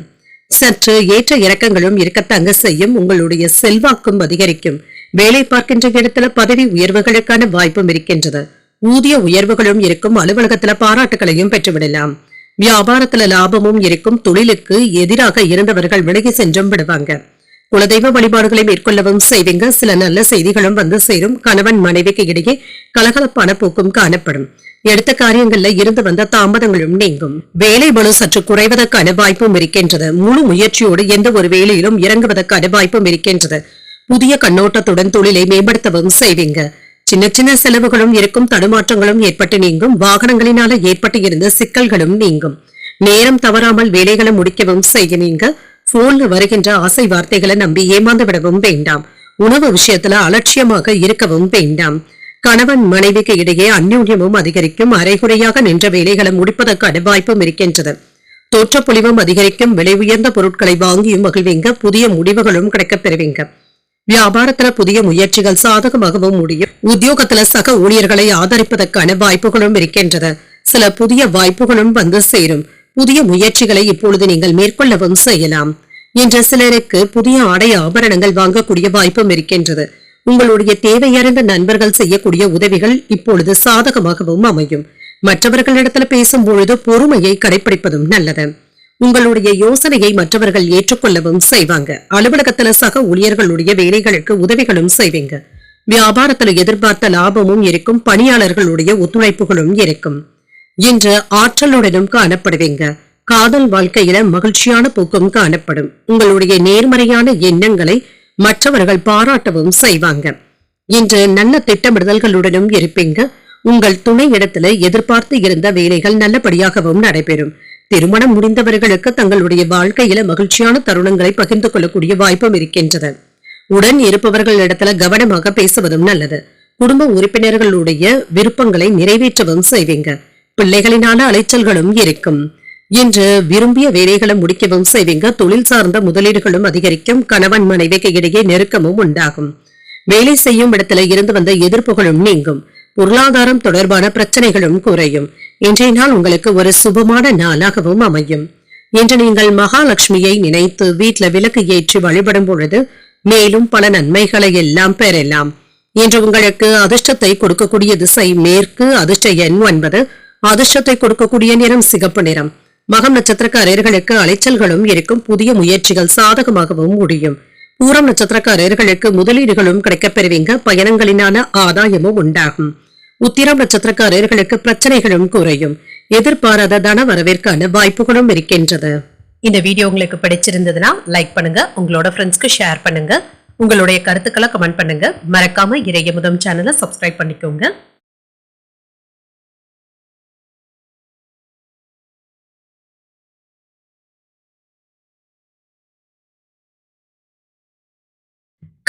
சற்று ஏற்ற இறக்கங்களும் இருக்கத்தங்க செய்யும். உங்களுடைய செல்வாக்கும் அதிகரிக்கும். வேலை பார்க்கின்ற இடத்துல பதவி உயர்வுகளுக்கான வாய்ப்பும் இருக்கின்றது. ஊதிய உயர்வுகளும் இருக்கும். அலுவலகத்துல பாராட்டுகளையும் பெற்றுவிடலாம். வியாபாரத்துல லாபமும் இருக்கும். தொழிலுக்கு எதிராக இருந்தவர்கள் விலகி சென்றும் விடுவாங்க. குலதெய்வ வழிபாடுகளை மேற்கொள்ளவும் செய்வீங்க. சில நல்ல செய்திகளும் வந்து சேரும். கணவன் மனைவிக்கு இடையே கலகலப்பான போக்கும் காணப்படும். எடுத்த காரியங்கள்ல இருந்து வந்த தாமதங்களும் நீங்கும். வேலை பளு சற்று குறைவதற்கான வாய்ப்பும் இருக்கின்றது. முழு முயற்சியோடு எந்த ஒரு வேலையிலும் இறங்குவதற்கான வாய்ப்பும் இருக்கின்றது. புதிய கண்ணோட்டத்துடன் தொழிலை மேம்படுத்தவும் செய்வீங்க. சின்ன சின்ன செலவுகளும் இருக்கும். தடுமாற்றங்களும் ஏற்பட்டு நீங்கும். வாகனங்களினால ஏற்பட்டு இருந்த சிக்கல்களும் நீங்கும். நேரம் தவறாமல் வேலைகளை முடிக்கவும் செய்வீங்க. போன்ல வருகின்ற ஆசை வார்த்தைகளை நம்பி ஏமாந்து விடவும் வேண்டாம். உணவு விஷயத்துல அலட்சியமாக இருக்கவும் வேண்டாம். கணவன் மனைவிக்கு இடையே அந்யோன்யமும் அதிகரிக்கும். அரைகுறையாக நின்ற வேலைகளை முடிப்பதற்கான வாய்ப்பும் இருக்கின்றது. தோற்றப்பொலிவும் அதிகரிக்கும். விலை உயர்ந்த பொருட்களை வாங்கியும் மகிழ்வீங்க. புதிய முடிவுகளும் கிடைக்கப் பெறுவீங்க. வியாபாரத்துல புதிய முயற்சிகள் சாதகமாகவும் முடியும். உத்தியோகத்துல சக ஊழியர்களை ஆதரிப்பதற்கான வாய்ப்புகளும் இருக்கின்றது. சில புதிய வாய்ப்புகளும் வந்து சேரும். புதிய முயற்சிகளை இப்பொழுது நீங்கள் மேற்கொள்ளவும் செய்யலாம். என்ற சிலருக்கு புதிய ஆடை ஆபரணங்கள் வாங்கக்கூடிய வாய்ப்பும் இருக்கின்றது. உங்களுடைய தேவையறிந்த நண்பர்கள் செய்யக்கூடிய உதவிகள் இப்பொழுது சாதகமாகவும் அமையும். மற்றவர்களிடத்துல பேசும் பொழுது பொறுமையை கடைபிடிப்பதும் நல்லது. உங்களுடைய யோசனையை மற்றவர்கள் ஏற்றுக்கொள்ளவும் செய்வாங்க. அலுவலகத்துல சக ஊழியர்களுடைய வேலைகளுக்கு உதவிகளும் செய்வீங்க. வியாபாரத்துல எதிர்பார்த்த லாபமும் இருக்கும். பணியாளர்களுடைய ஒத்துழைப்புகளும் இருக்கும். இன்று ஆற்றலுடனும் காணப்படுவீங்க. காதல் வாழ்க்கையில மகிழ்ச்சியான போக்கும் காணப்படும். உங்களுடைய நேர்மறையான எண்ணங்களை மற்றவர்கள் பாராட்டவும் செய்வாங்க. இன்று நல்ல திட்டமிடுதல்களுடனும் இருப்பீங்க. உங்கள் துணை இடத்துல எதிர்பார்த்து இருந்த வேலைகள் நல்லபடியாகவும் நடைபெறும். திருமணம் முடிந்தவர்களுக்கு தங்களுடைய வாழ்க்கையில மகிழ்ச்சியான தருணங்களை பகிர்ந்து கொள்ளக்கூடிய வாய்ப்பும் இருக்கின்றது. உடன் இருப்பவர்கள் இடத்துல கவனமாக பேசுவதும் நல்லது. குடும்ப உறுப்பினர்களுடைய விருப்பங்களை நிறைவேற்றவும் செய்வீங்க. பிள்ளைகளினால அலைச்சல்களும் இருக்கும். இன்று விரும்பிய வேலைகளை முடிக்கவும் செய்வீங்க. தொழில் சார்ந்த முதலீடுகளும் அதிகரிக்கும். கணவன் மனைவிக்கு இடையே நெருக்கமும் உண்டாகும். வேலை செய்யும் இடத்துல இருந்து வந்த எதிர்ப்புகளும் நீங்கும். பொருளாதாரம் தொடர்பான பிரச்சனைகளும் குறையும். இன்றைய நாள் உங்களுக்கு ஒரு சுபமான நாளாகவும் அமையும். இன்று நீங்கள் மகாலட்சுமியை நினைத்து வீட்டுல விளக்கு ஏற்றி வழிபடும் பொழுது மேலும் பல நன்மைகளை எல்லாம் பெறலாம். இன்று உங்களுக்கு அதிர்ஷ்டத்தை கொடுக்கக்கூடிய திசை மேற்கு. அதிர்ஷ்ட எண் 9. அதிர்ஷ்டத்தை கொடுக்கக்கூடிய நிறம் சிகப்பு நிறம். மகம் நட்சத்திரக்காரர்களுக்கு அலைச்சல்களும் இருக்கும். புதிய முயற்சிகள் சாதகமாகவும் முடியும். பூரம் நட்சத்திரக்காரர்களுக்கு முதலீடுகளும் கிடைக்கப் பெறுவீங்க. பயணங்களினான ஆதாயமும் உண்டாகும். உத்திரம் நட்சத்திரக்காரர்களுக்கு பிரச்சனைகளும் குறையும். எதிர்பாராத தன வரவிற்கான வாய்ப்புகளும் இருக்கின்றது. இந்த வீடியோ உங்களுக்கு பிடிச்சிருந்ததுன்னா லைக் பண்ணுங்க. உங்களோட ஃப்ரெண்ட்ஸ்க்கு ஷேர் பண்ணுங்க. உங்களுடைய கருத்துக்களை கமெண்ட் பண்ணுங்க. மறக்காம இறையமுதம் சேனலை சப்ஸ்கிரைப் பண்ணிக்கோங்க.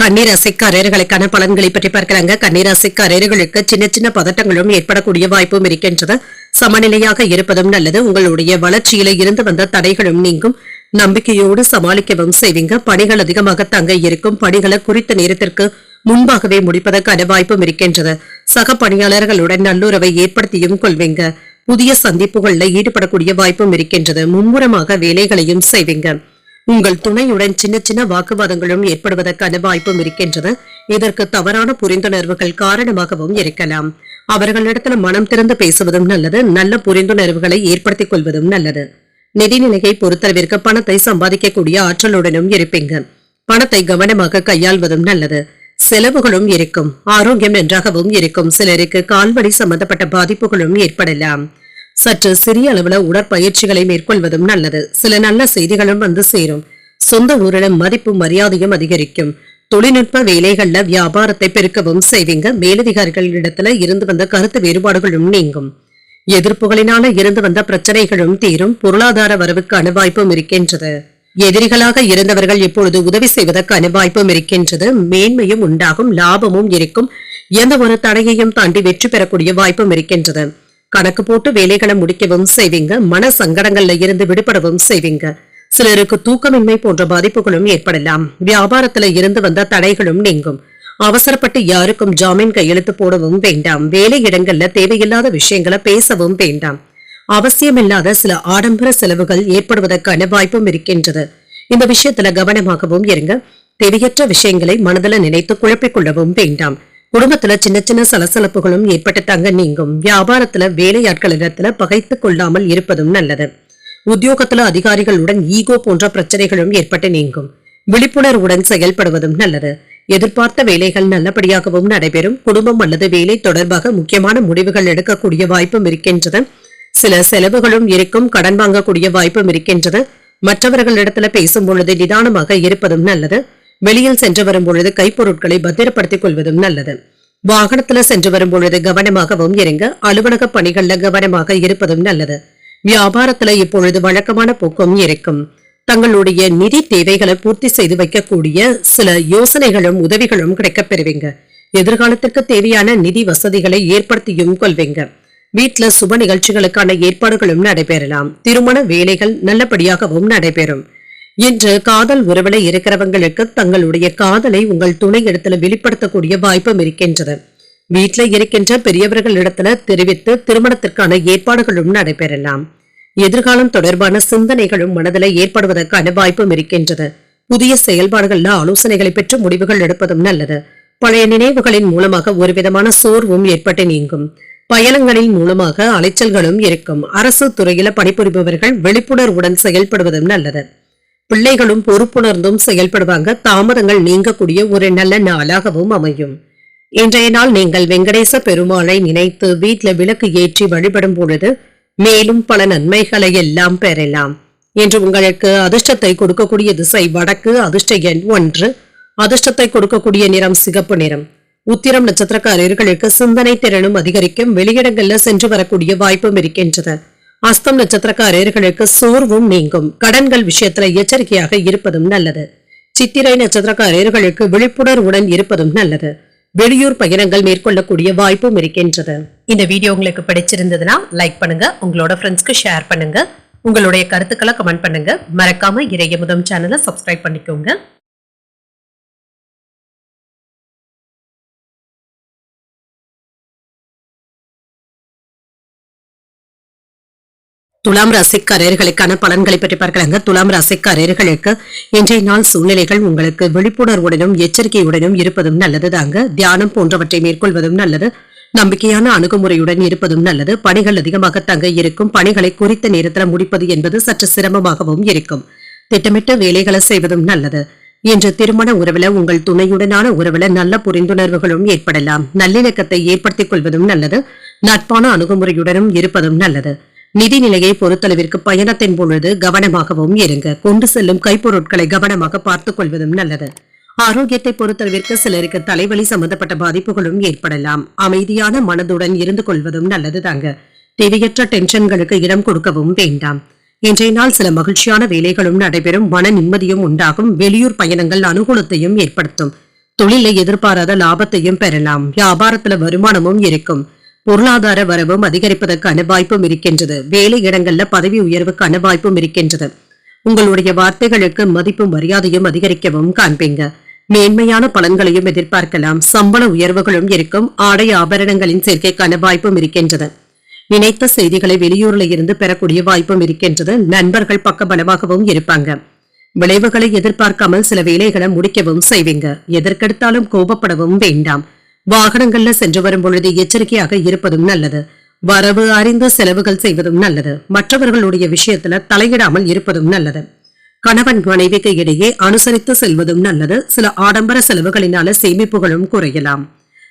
கன்னிராசிக்காரர்களுக்கான பலன்களை பற்றி பார்க்கிறாங்க. கன்னிராசிக்காரர்களுக்கு சின்ன சின்ன பதட்டங்களும் ஏற்படக்கூடிய வாய்ப்பும் இருக்கின்றது. சமநிலையாக இருப்பதும் நல்லது. உங்களுடைய வளர்ச்சியில இருந்து வந்த தடைகளும் நீங்கும். நம்பிக்கையோடு சமாளிக்கவும் செய்வீங்க. பணிகள் அதிகமாக தங்க இருக்கும். பணிகளை குறித்த நேரத்திற்கு முன்பாகவே முடிப்பதற்கான வாய்ப்பும் இருக்கின்றது. சக பணியாளர்களுடன் நல்லுறவை ஏற்படுத்தியும் கொள்வீங்க. புதிய சந்திப்புகள்ல ஈடுபடக்கூடிய வாய்ப்பும் இருக்கின்றது. மும்முரமாக வேலைகளையும் செய்வீங்க. உங்கள் துணையுடன் சின்ன சின்ன வாக்குவாதங்களும் ஏற்படுவதற்கான வாய்ப்பும் இருக்கின்றது. இதற்கு தவறான புரிந்துணர்வுகள் காரணமாகவும் இருக்கலாம். அவர்களிடத்துல மனம் திறந்து பேசுவதும் நல்லது. நல்ல புரிந்துணர்வுகளை ஏற்படுத்திக் கொள்வதும் நல்லது. நிதிநிலையை பொறுத்தளவிற்கு பணத்தை சம்பாதிக்கக்கூடிய ஆற்றலுடனும் இருப்பீங்க. பணத்தை கவனமாக கையாள்வதும் நல்லது. செலவுகளும் இருக்கும். ஆரோக்கியம் நன்றாகவும் இருக்கும். சிலருக்கு கால்வடி சம்பந்தப்பட்ட பாதிப்புகளும் ஏற்படலாம். சற்று சிறிய அளவுல உடற்பயிற்சிகளை மேற்கொள்வதும் நல்லது. சில நல்ல செய்திகளும் வந்து சேரும். சொந்த ஊரில மதிப்பும் மரியாதையும் அதிகரிக்கும். தொழில்நுட்ப வேலைகள்ல வியாபாரத்தை பெருக்கவும் செய்வீங்க. மேலதிகாரிகளிடத்துல இருந்து வந்த கருத்து வேறுபாடுகளும் நீங்கும். எதிர்ப்புகளினால இருந்து வந்த பிரச்சனைகளும் தீரும். பொருளாதார வரவுக்கான வாய்ப்பும் இருக்கின்றது. எதிரிகளாக இருந்தவர்கள் இப்பொழுது உதவி செய்வதற்கான வாய்ப்பும் இருக்கின்றது. மேன்மையும் உண்டாகும். லாபமும் இருக்கும். எந்த ஒரு தடையையும் தாண்டி வெற்றி பெறக்கூடிய வாய்ப்பும் இருக்கின்றது. கணக்கு போட்டு வேலைகளை முடிக்கவும் செய்வீங்க. மன சங்கடங்கள்ல இருந்து விடுபடவும் செய்வீங்க. சிலருக்கு தூக்கமின்மை போன்ற பாதிப்புகளும் ஏற்படலாம். வியாபாரத்துல இருந்து வந்த தடைகளும் நீங்கும். அவசரப்பட்டு யாருக்கும் ஜாமீன் கையெழுத்து போடவும் வேண்டாம். வேலை இடங்கள்ல தேவையில்லாத விஷயங்களை பேசவும் வேண்டாம். அவசியமில்லாத சில ஆடம்பர செலவுகள் ஏற்படுவதற்கான வாய்ப்பும் இருக்கின்றது. இந்த விஷயத்துல கவனமாகவும் இருங்க. தேவையற்ற விஷயங்களை மனதில நினைத்து குழப்பிக் கொள்ளவும் வேண்டாம். குடும்பத்துல சின்ன சின்ன சலசலப்புகளும் ஏற்பட்டு தங்க நீங்கும். வியாபாரத்துல வேலையாட்களிடத்துல பகைத்துக் கொள்ளாமல் இருப்பதும் நல்லது. உத்தியோகத்துல அதிகாரிகளுடன் ஈகோ போன்ற பிரச்சனைகளும் ஏற்பட்டு நீங்கும். விழிப்புணர்வுடன் செயல்படுவதும் நல்லது. எதிர்பார்த்த வேலைகள் நல்லபடியாகவும் நடைபெறும். குடும்பம் அல்லது வேலை தொடர்பாக முக்கியமான முடிவுகள் எடுக்கக்கூடிய வாய்ப்பும் இருக்கின்றது. சில செலவுகளும் இருக்கும். கடன் வாங்கக்கூடிய வாய்ப்பும் இருக்கின்றது. மற்றவர்களிடத்துல பேசும் பொழுது நிதானமாக இருப்பதும் நல்லது. வெளியில் சென்று வரும் பொழுது கைப்பொருட்களை பத்திரப்படுத்திக் கொள்வதும் நல்லது. வாகனத்துல சென்று வரும் பொழுது கவனமாகவும் இருங்க. அலுவலக பணிகள்ல கவனமாக இருப்பதும் நல்லது. வியாபாரத்துல இப்பொழுது வழக்கமான போக்கும் இருக்கும். தங்களுடைய நிதி தேவைகளை பூர்த்தி செய்து வைக்கக்கூடிய சில யோசனைகளும் உதவிகளும் கிடைக்கப் பெறுவீங்க. எதிர்காலத்திற்கு தேவையான நிதி வசதிகளை ஏற்படுத்தியும் கொள்வீங்க. வீட்டுல சுப நிகழ்ச்சிகளுக்கான ஏற்பாடுகளும் நடைபெறலாம். திருமண வேலைகள் நல்லபடியாகவும் நடைபெறும். இன்று காதல் உறவுல இருக்கிறவங்களுக்கு தங்களுடைய காதலை உங்கள் துணை இடத்துல வெளிப்படுத்தக்கூடிய வாய்ப்பும் இருக்கின்றது. வீட்டில இருக்கின்ற பெரியவர்கள் இடத்துல தெரிவித்து திருமணத்திற்கான ஏற்பாடுகளும் நடைபெறலாம். எதிர்காலம் தொடர்பான சிந்தனைகளும் மனதில் ஏற்படுவதற்கான வாய்ப்பும் இருக்கின்றது. புதிய செயல்பாடுகள்ல ஆலோசனைகளை பெற்று முடிவுகள் எடுப்பதும் நல்லது. பழைய நினைவுகளின் மூலமாக ஒரு விதமான சோர்வும் ஏற்பட்டு நீங்கும். பயணங்களின் மூலமாக அலைச்சல்களும் இருக்கும். அரசு துறையில பணிபுரிபவர்கள் விழிப்புணர்வுடன் செயல்படுவதும் நல்லது. பிள்ளைகளும் பொறுப்புணர்ந்தும் செயல்படுவாங்க. தாமதங்கள் நீங்கக்கூடிய ஒரு நல்ல நாளாகவும் அமையும். இன்றைய நாள் நீங்கள் வெங்கடேச பெருமாளை நினைத்து வீட்டில் விளக்கு ஏற்றி வழிபடும் பொழுது மேலும் பல நன்மைகளை எல்லாம் பெறலாம். இன்று உங்களுக்கு அதிர்ஷ்டத்தை கொடுக்கக்கூடிய திசை வடக்கு, அதிர்ஷ்ட எண் 1, அதிர்ஷ்டத்தை கொடுக்கக்கூடிய நிறம் சிகப்பு நிறம். உத்திரம் நட்சத்திரக்காரர்களுக்கு சிந்தனை திறனும் அதிகரிக்கும். வெளியிடங்கள்ல சென்று வரக்கூடிய வாய்ப்பும் இருக்கின்றது. அஸ்தம் நட்சத்திரக்காரர்களுக்கு சோர்வும் நீங்கும். கடன்கள் விஷயத்துல எச்சரிக்கையாக இருப்பதும் நல்லது. சித்திரை நட்சத்திரக்காரர்களுக்கு விழிப்புணர்வுடன் இருப்பதும் நல்லது. வெளியூர் பயணங்கள் மேற்கொள்ளக்கூடிய வாய்ப்பும் இருக்கின்றது. இந்த வீடியோ உங்களுக்கு பிடிச்சிருந்ததுன்னா லைக் பண்ணுங்க, உங்களோட ஃப்ரெண்ட்ஸ்க்கு ஷேர் பண்ணுங்க, உங்களுடைய கருத்துக்களை கமெண்ட் பண்ணுங்க. மறக்காம இறையமுதம் சேனலை சப்ஸ்கிரைப் பண்ணிக்கோங்க. துலாம் ராசிக்காரர்களுக்கான பலன்களை பற்றி பார்க்கலாங்க. துலாம் ராசிக்காரர்களுக்கு இன்றைய நாள் சூழ்நிலைகள் உங்களுக்கு விழிப்புணர்வுடனும் எச்சரிக்கையுடனும் இருப்பதும் நல்லது தாங்க. தியானம் போன்றவற்றை மேற்கொள்வதும் நல்லது. நம்பிக்கையான அணுகுமுறையுடன் இருப்பதும் நல்லது. பணிகள் அதிகமாக தங்க இருக்கும். பணிகளை குறித்த நேரத்தில் முடிப்பது என்பது சற்று சிரமமாகவும் இருக்கும். திட்டமிட்ட வேலைகளை செய்வதும் நல்லது. இன்று திருமண உறவுல உங்கள் துணையுடனான உறவுல நல்ல புரிந்துணர்வுகளும் ஏற்படலாம். நல்லிணக்கத்தை ஏற்படுத்திக் கொள்வதும் நல்லது. நட்பான அணுகுமுறையுடனும் இருப்பதும் நல்லது. நிதிநிலையை பொறுத்தளவிற்கு பயணத்தின் பொழுது கவனமாகவும் இருங்க. கொண்டு செல்லும் கைப்பொருட்களை கவனமாக பார்த்துக் கொள்வதும் நல்லது. ஆரோக்கியத்தை பொறுத்தளவிற்கு சிலருக்கு தலைவலி சம்பந்தப்பட்ட பாதிப்புகளும் ஏற்படலாம். அமைதியான மனதுடன் இருந்து கொள்வதும் நல்லது தாங்க. தேவையற்ற டென்ஷன்களுக்கு இடம் கொடுக்கவும் வேண்டாம். இன்றைய நாள் சில மகிழ்ச்சியான வேலைகளும் நடைபெறும். மன நிம்மதியும் உண்டாகும். வெளியூர் பயணங்கள் அனுகூலத்தையும் ஏற்படுத்தும். தொழிலை எதிர்பாராத லாபத்தையும் பெறலாம். வியாபாரத்துல வருமானமும் இருக்கும். பொருளாதார வரவும் அதிகரிப்பதற்கான வாய்ப்பும் இருக்கின்றது. வேலை இடங்கள்ல பதவி உயர்வுக்கான வாய்ப்பும் இருக்கின்றது. உங்களுடைய வார்த்தைகளுக்கு மதிப்பும் மரியாதையும் அதிகரிக்கவும் காண்பீங்க. மேன்மையான பலன்களையும் எதிர்பார்க்கலாம். சம்பள உயர்வுகளும் இருக்கும். ஆடை ஆபரணங்களின் சேர்க்கைக்கான வாய்ப்பும் இருக்கின்றது. நினைத்த செய்திகளை வெளியூர்ல இருந்து பெறக்கூடிய வாய்ப்பும் இருக்கின்றது. நண்பர்கள் பக்கபலமாகவும் இருப்பாங்க. விளைவுகளை எதிர்பார்க்காமல் சில வேலைகளை முடிக்கவும் செய்வீங்க. எதற்கெடுத்தாலும் கோபப்படவும் வேண்டாம். வாகனங்கள்ல சென்று வரும் பொழுது எச்சரிக்கையாக இருப்பதும் நல்லது. வரவு அறிந்து செலவுகள் செய்வதும் நல்லது. மற்றவர்களுடைய விஷயத்துல தலையிடாமல் இருப்பதும் நல்லது. கணவன் மனைவிக்கு இடையே அனுசரித்து செல்வதும் நல்லது. சில ஆடம்பர செலவுகளினால சேமிப்புகளும் குறையலாம்.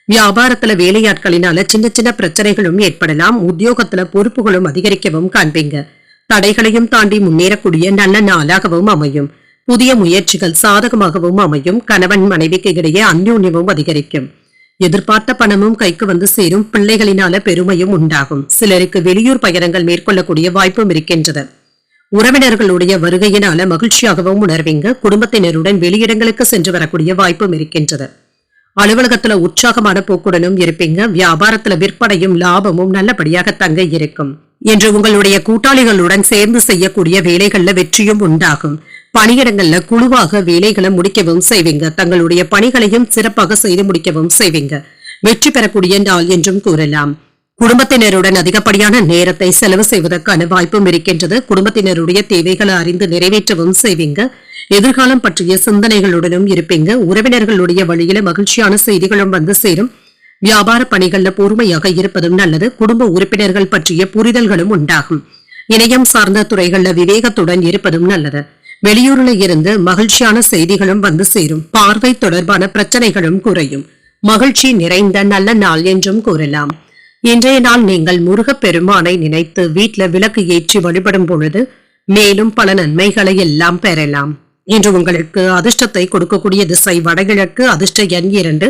வியாபாரத்துல வேலையாட்களினால சின்ன சின்ன பிரச்சனைகளும் ஏற்படலாம். உத்தியோகத்துல பொறுப்புகளும் அதிகரிக்கவும் காண்பீங்க. தடைகளையும் தாண்டி முன்னேறக்கூடிய நல்ல நாளாகவும் அமையும். புதிய முயற்சிகள் சாதகமாகவும் அமையும். கணவன் மனைவிக்கு இடையே அந்யோன்யமும் அதிகரிக்கும். எதிர்பார்த்த பணமும் கைக்கு வந்து சேரும். பிள்ளைகளினால பெருமையும் உண்டாகும். சிலருக்கு வெளியூர் பயணங்கள் மேற்கொள்ளக்கூடிய வாய்ப்பும் இருக்கின்றது. உறவினர்களுடைய வருகையினால மகிழ்ச்சியாகவும் உணர்வீங்க. குடும்பத்தினருடன் வெளியிடங்களுக்கு சென்று வரக்கூடிய வாய்ப்பும் இருக்கின்றது. அலுவலகத்துல உற்சாகமான போக்குடனும் இருப்பீங்க. வியாபாரத்துல விற்பனையும் லாபமும் நல்லபடியாக தங்க இருக்கும். என்று உங்களுடைய கூட்டாளிகளுடன் சேர்ந்து செய்யக்கூடிய வேலைகள்ல வெற்றியும் உண்டாகும். பணியிடங்கள்ல குழுவாக வேலைகளை முடிக்கவும் செய்வீங்க. தங்களுடைய பணிகளையும் சிறப்பாக செய்து முடிக்கவும் செய்வீங்க. வெற்றி பெறக்கூடிய நாள் என்றும் கூறலாம். குடும்பத்தினருடன் அதிகப்படியான நேரத்தை செலவு செய்வதற்கான வாய்ப்பும் இருக்கின்றது. குடும்பத்தினருடைய தேவைகளை அறிந்து நிறைவேற்றவும் செய்வீங்க. எதிர்காலம் பற்றிய சிந்தனைகளுடனும் இருப்பீங்க. உறவினர்களுடைய வழியில மகிழ்ச்சியான செய்திகளும் வந்து சேரும். வியாபார பணிகள்ல பொறுமையாக இருப்பதும் நல்லது. குடும்ப உறுப்பினர்கள் பற்றிய புரிதல்களும் உண்டாகும். இணையம் சார்ந்த துறைகள்ல விவேகத்துடன் இருப்பதும் நல்லது. வெளியூர்ல இருந்து மகிழ்ச்சியான செய்திகளும் வந்து சேரும். பார்வை தொடர்பான பிரச்சனைகளும் குறையும். மகிழ்ச்சி நிறைந்த நல்ல நாள் என்றும் கூறலாம். இன்றைய நாள் நீங்கள் முருகப் பெருமானை நினைத்து வீட்டுல விளக்கு ஏற்றி வழிபடும் பொழுது மேலும் பல நன்மைகளை எல்லாம் பெறலாம். இன்று உங்களுக்கு அதிர்ஷ்டத்தை கொடுக்கக்கூடிய திசை வடகிழக்கு, அதிர்ஷ்ட எண் 2,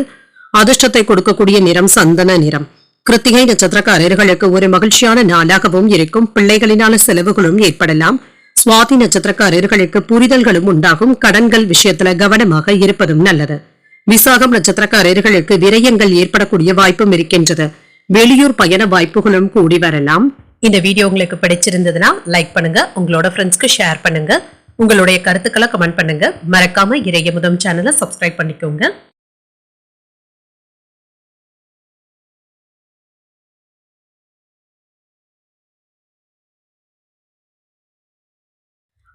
அதிர்ஷ்டத்தை கொடுக்கக்கூடிய நிறம் சந்தன நிறம். கிருத்திகை நட்சத்திரக்காரர்களுக்கு ஒரு மகிழ்ச்சியான நாளாகவும் இருக்கும். பிள்ளைகளினால செலவுகளும் ஏற்படலாம். சுவாதி நட்சத்திரக்காரர்களுக்கு புரிதல்களும் உண்டாகும். கடன்கள் விஷயத்துல கவனமாக இருப்பதும் நல்லது. விசாகம் நட்சத்திரக்காரர்களுக்கு விரயங்கள் ஏற்படக்கூடிய வாய்ப்பும் இருக்கின்றது. வெளியூர் பயண வாய்ப்புகளும் கூடி வரலாம். இந்த வீடியோ உங்களுக்கு பிடிச்சிருந்ததுன்னா லைக் பண்ணுங்க, உங்களோட ஃப்ரெண்ட்ஸ்க்கு ஷேர் பண்ணுங்க, உங்களுடைய கருத்துக்களை கமெண்ட் பண்ணுங்க. மறக்காம இறையமுதம் சேனலை சப்ஸ்கிரைப் பண்ணிக்கோங்க.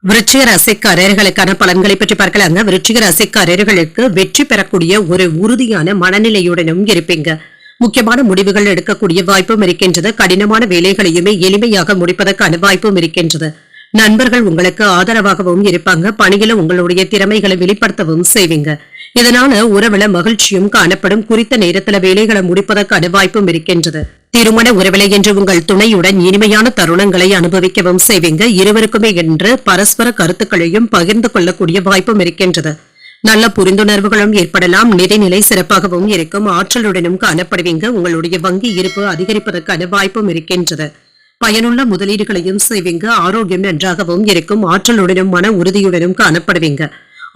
விருச்சிக ராசிக்காரர்களுக்கான பலன்களை பற்றி பார்க்கலாங்க. விருச்சிக ராசிக்காரர்களுக்கு வெற்றி பெறக்கூடிய ஒரு உறுதியான மனநிலையுடனும் இருப்பீங்க. முக்கியமான முடிவுகள் எடுக்கக்கூடிய வாய்ப்பும் இருக்கின்றது. கடினமான வேலைகளையுமே எளிமையாக முடிப்பதற்கான வாய்ப்பும் இருக்கின்றது. நண்பர்கள் உங்களுக்கு ஆதரவாகவும் இருப்பாங்க. பணியில உங்களுடைய திறமைகளை வெளிப்படுத்தவும் செய்வீங்க. இதனால உறவுல மகிழ்ச்சியும் காணப்படும். குறித்த நேரத்துல வேலைகளை முடிப்பதற்கான வாய்ப்பும் இருக்கின்றது. திருமண உறவிலை என்று உங்கள் துணையுடன் இனிமையான தருணங்களை அனுபவிக்கவும் செய்வீங்க. இருவருக்குமே என்று பரஸ்பர கருத்துக்களையும் பகிர்ந்து கொள்ளக்கூடிய வாய்ப்பும் இருக்கின்றது. நல்ல புரிந்துணர்வுகளும் ஏற்படலாம். நிதிநிலை சிறப்பாகவும் இருக்கும். ஆற்றலுடனும் காணப்படுவீங்க. உங்களுடைய வங்கி இருப்பு அதிகரிப்பதற்கான வாய்ப்பும் இருக்கின்றது. பயனுள்ள முதலீடுகளையும் செய்வீங்க. ஆரோக்கியம் நன்றாகவும் இருக்கும். ஆற்றலுடனும் மன உறுதியுடனும் காணப்படுவீங்க.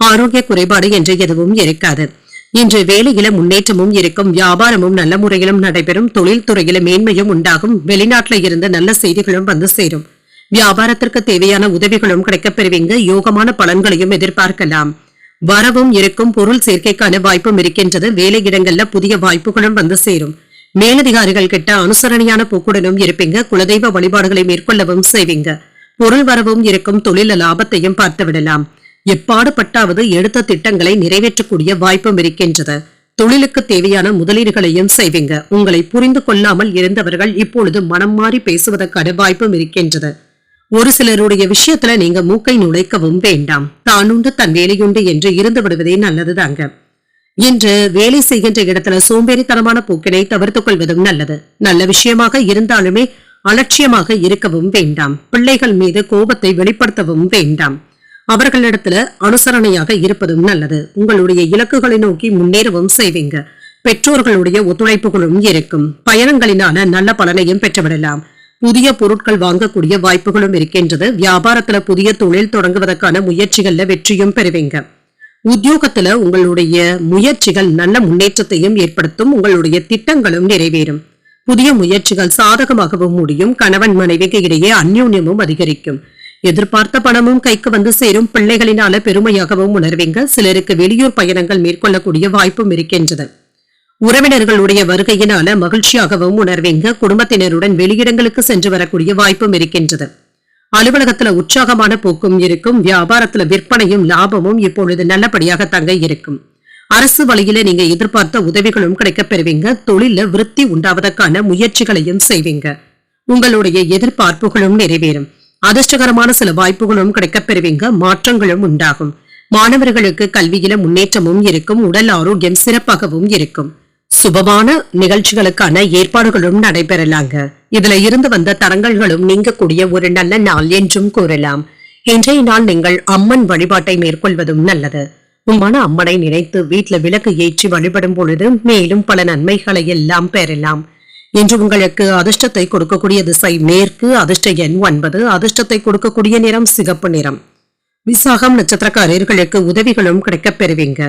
ஆரோக்கிய குறைபாடு என்று எதுவும் இருக்காது. இன்று வேலையில முன்னேற்றமும் இருக்கும். வியாபாரமும் நல்ல முறையிலும் நடைபெறும். தொழில் துறையில மேன்மையும் உண்டாகும். வெளிநாட்டுல இருந்து நல்ல செய்திகளும் வந்து சேரும். வியாபாரத்திற்கு தேவையான உதவிகளும் கிடைக்கப் பெறுவீங்க. யோகமான பலன்களையும் எதிர்பார்க்கலாம். வரவும் இருக்கும். பொருள் சேர்க்கைக்கான வாய்ப்பும் இருக்கின்றது. வேலையிடங்கள்ல புதிய வாய்ப்புகளும் வந்து சேரும். மேலதிகாரிகள் கிட்ட அனுசரணையான போக்குடனும் இருப்பீங்க. குலதெய்வ வழிபாடுகளை மேற்கொள்ளவும் செய்வீங்க. பொருள் வரவும் இருக்கும். தொழில லாபத்தையும் பார்த்து விடலாம். எப்பாடுபட்டாவது எடுத்த திட்டங்களை நிறைவேற்றக்கூடிய வாய்ப்பும் இருக்கின்றது. தொழிலுக்கு தேவையான முதலீடுகளையும் செய்வீங்க. உங்களை புரிந்து கொள்ளாமல் இருந்தவர்கள் இப்பொழுது மனம் மாறி பேசுவதற்கான வாய்ப்பும் இருக்கின்றது. ஒரு சிலருடைய விஷயத்துல நீங்க மூக்கை நுழைக்கவும் வேண்டாம். தானுண்டு தன் வேலையுண்டு என்று இருந்து விடுவதே நல்லதுதாங்க. இன்று வேலை செய்கின்ற இடத்துல சோம்பேறித்தனமான போக்கினை தவிர்த்துக் கொள்வதும் நல்லது. நல்ல விஷயமாக இருந்தாலுமே அலட்சியமாக இருக்கவும் வேண்டாம். பிள்ளைகள் மீது கோபத்தை வெளிப்படுத்தவும் வேண்டாம். அவர்களிடத்துல அனுசரணையாக இருப்பதும் நல்லது. உங்களுடைய இலக்குகளை நோக்கி முன்னேறவும் செய்வீங்க. பெற்றோர்களுடைய ஒத்துழைப்புகளும் இருக்கும். பயணங்களினால நல்ல பலனையும் பெற்றுவிடலாம். புதிய பொருட்கள் வாங்கக்கூடிய வாய்ப்புகளும் இருக்கின்றது. வியாபாரத்துல புதிய தொழில் தொடங்குவதற்கான முயற்சிகள்ல வெற்றியும் பெறுவீங்க. உத்தியோகத்துல உங்களுடைய முயற்சிகள் நல்ல முன்னேற்றத்தையும் ஏற்படுத்தும். உங்களுடைய திட்டங்களும் நிறைவேறும். புதிய முயற்சிகள் சாதகமாகவும் முடியும். கணவன் மனைவிக்கு இடையே அந்யோன்யமும் அதிகரிக்கும். எதிர்பார்த்த பணமும் கைக்கு வந்து சேரும். பிள்ளைகளினால பெருமையாகவும் உணர்வீங்க. சிலருக்கு வெளியூர் பயணங்கள் மேற்கொள்ளக்கூடிய வாய்ப்பும் இருக்கின்றது. உறவினர்களுடைய வருகையினால மகிழ்ச்சியாகவும் உணர்வீங்க. குடும்பத்தினருடன் வெளியிடங்களுக்கு சென்று வரக்கூடிய வாய்ப்பும் இருக்கின்றது. அலுவலகத்துல உற்சாகமான போக்கும் இருக்கும். வியாபாரத்துல விற்பனையும் லாபமும் இப்பொழுது நல்லபடியாக தங்க இருக்கும். அரசு வழியில நீங்க எதிர்பார்த்த உதவிகளும் கிடைக்கப் பெறுவீங்க. தொழில விருத்தி உண்டாவதற்கான முயற்சிகளையும் செய்வீங்க. உங்களுடைய எதிர்பார்ப்புகளும் நிறைவேறும். அதிர்ஷ்டகரமான சில வாய்ப்புகளும் கிடைக்கப் பெறுவீங்க. மாற்றங்களும் உண்டாகும். மாணவர்களுக்கு கல்வியில முன்னேற்றமும் இருக்கும். உடல் ஆரோக்கியம் சிறப்பாகவும் இருக்கும். சுபமான நிகழ்ச்சிகளுக்கான ஏற்பாடுகளும் நடைபெறலாங்க. இதுல இருந்து வந்த தடங்கல்களும் நீங்கக்கூடிய ஒரு நல்ல நாள் என்றும் கூறலாம். இன்றைய நாள் நீங்கள் அம்மன் வழிபாட்டை மேற்கொள்வதும் நல்லது. உமான அம்மனை நினைத்து வீட்டுல விளக்கு ஏற்றி வழிபடும் பொழுது மேலும் பல நன்மைகளை எல்லாம் பெறலாம். இன்று உங்களுக்கு அதிர்ஷ்டத்தை கொடுக்கக்கூடிய திசை மேற்கு. அதிர்ஷ்ட எண் 9. அதிர்ஷ்டத்தை கொடுக்கக்கூடிய நிறம் சிகப்பு நிறம். விசாகம் நட்சத்திரக்காரர்களுக்கு உதவிகளும் கிடைக்கப் பெறுவீங்க.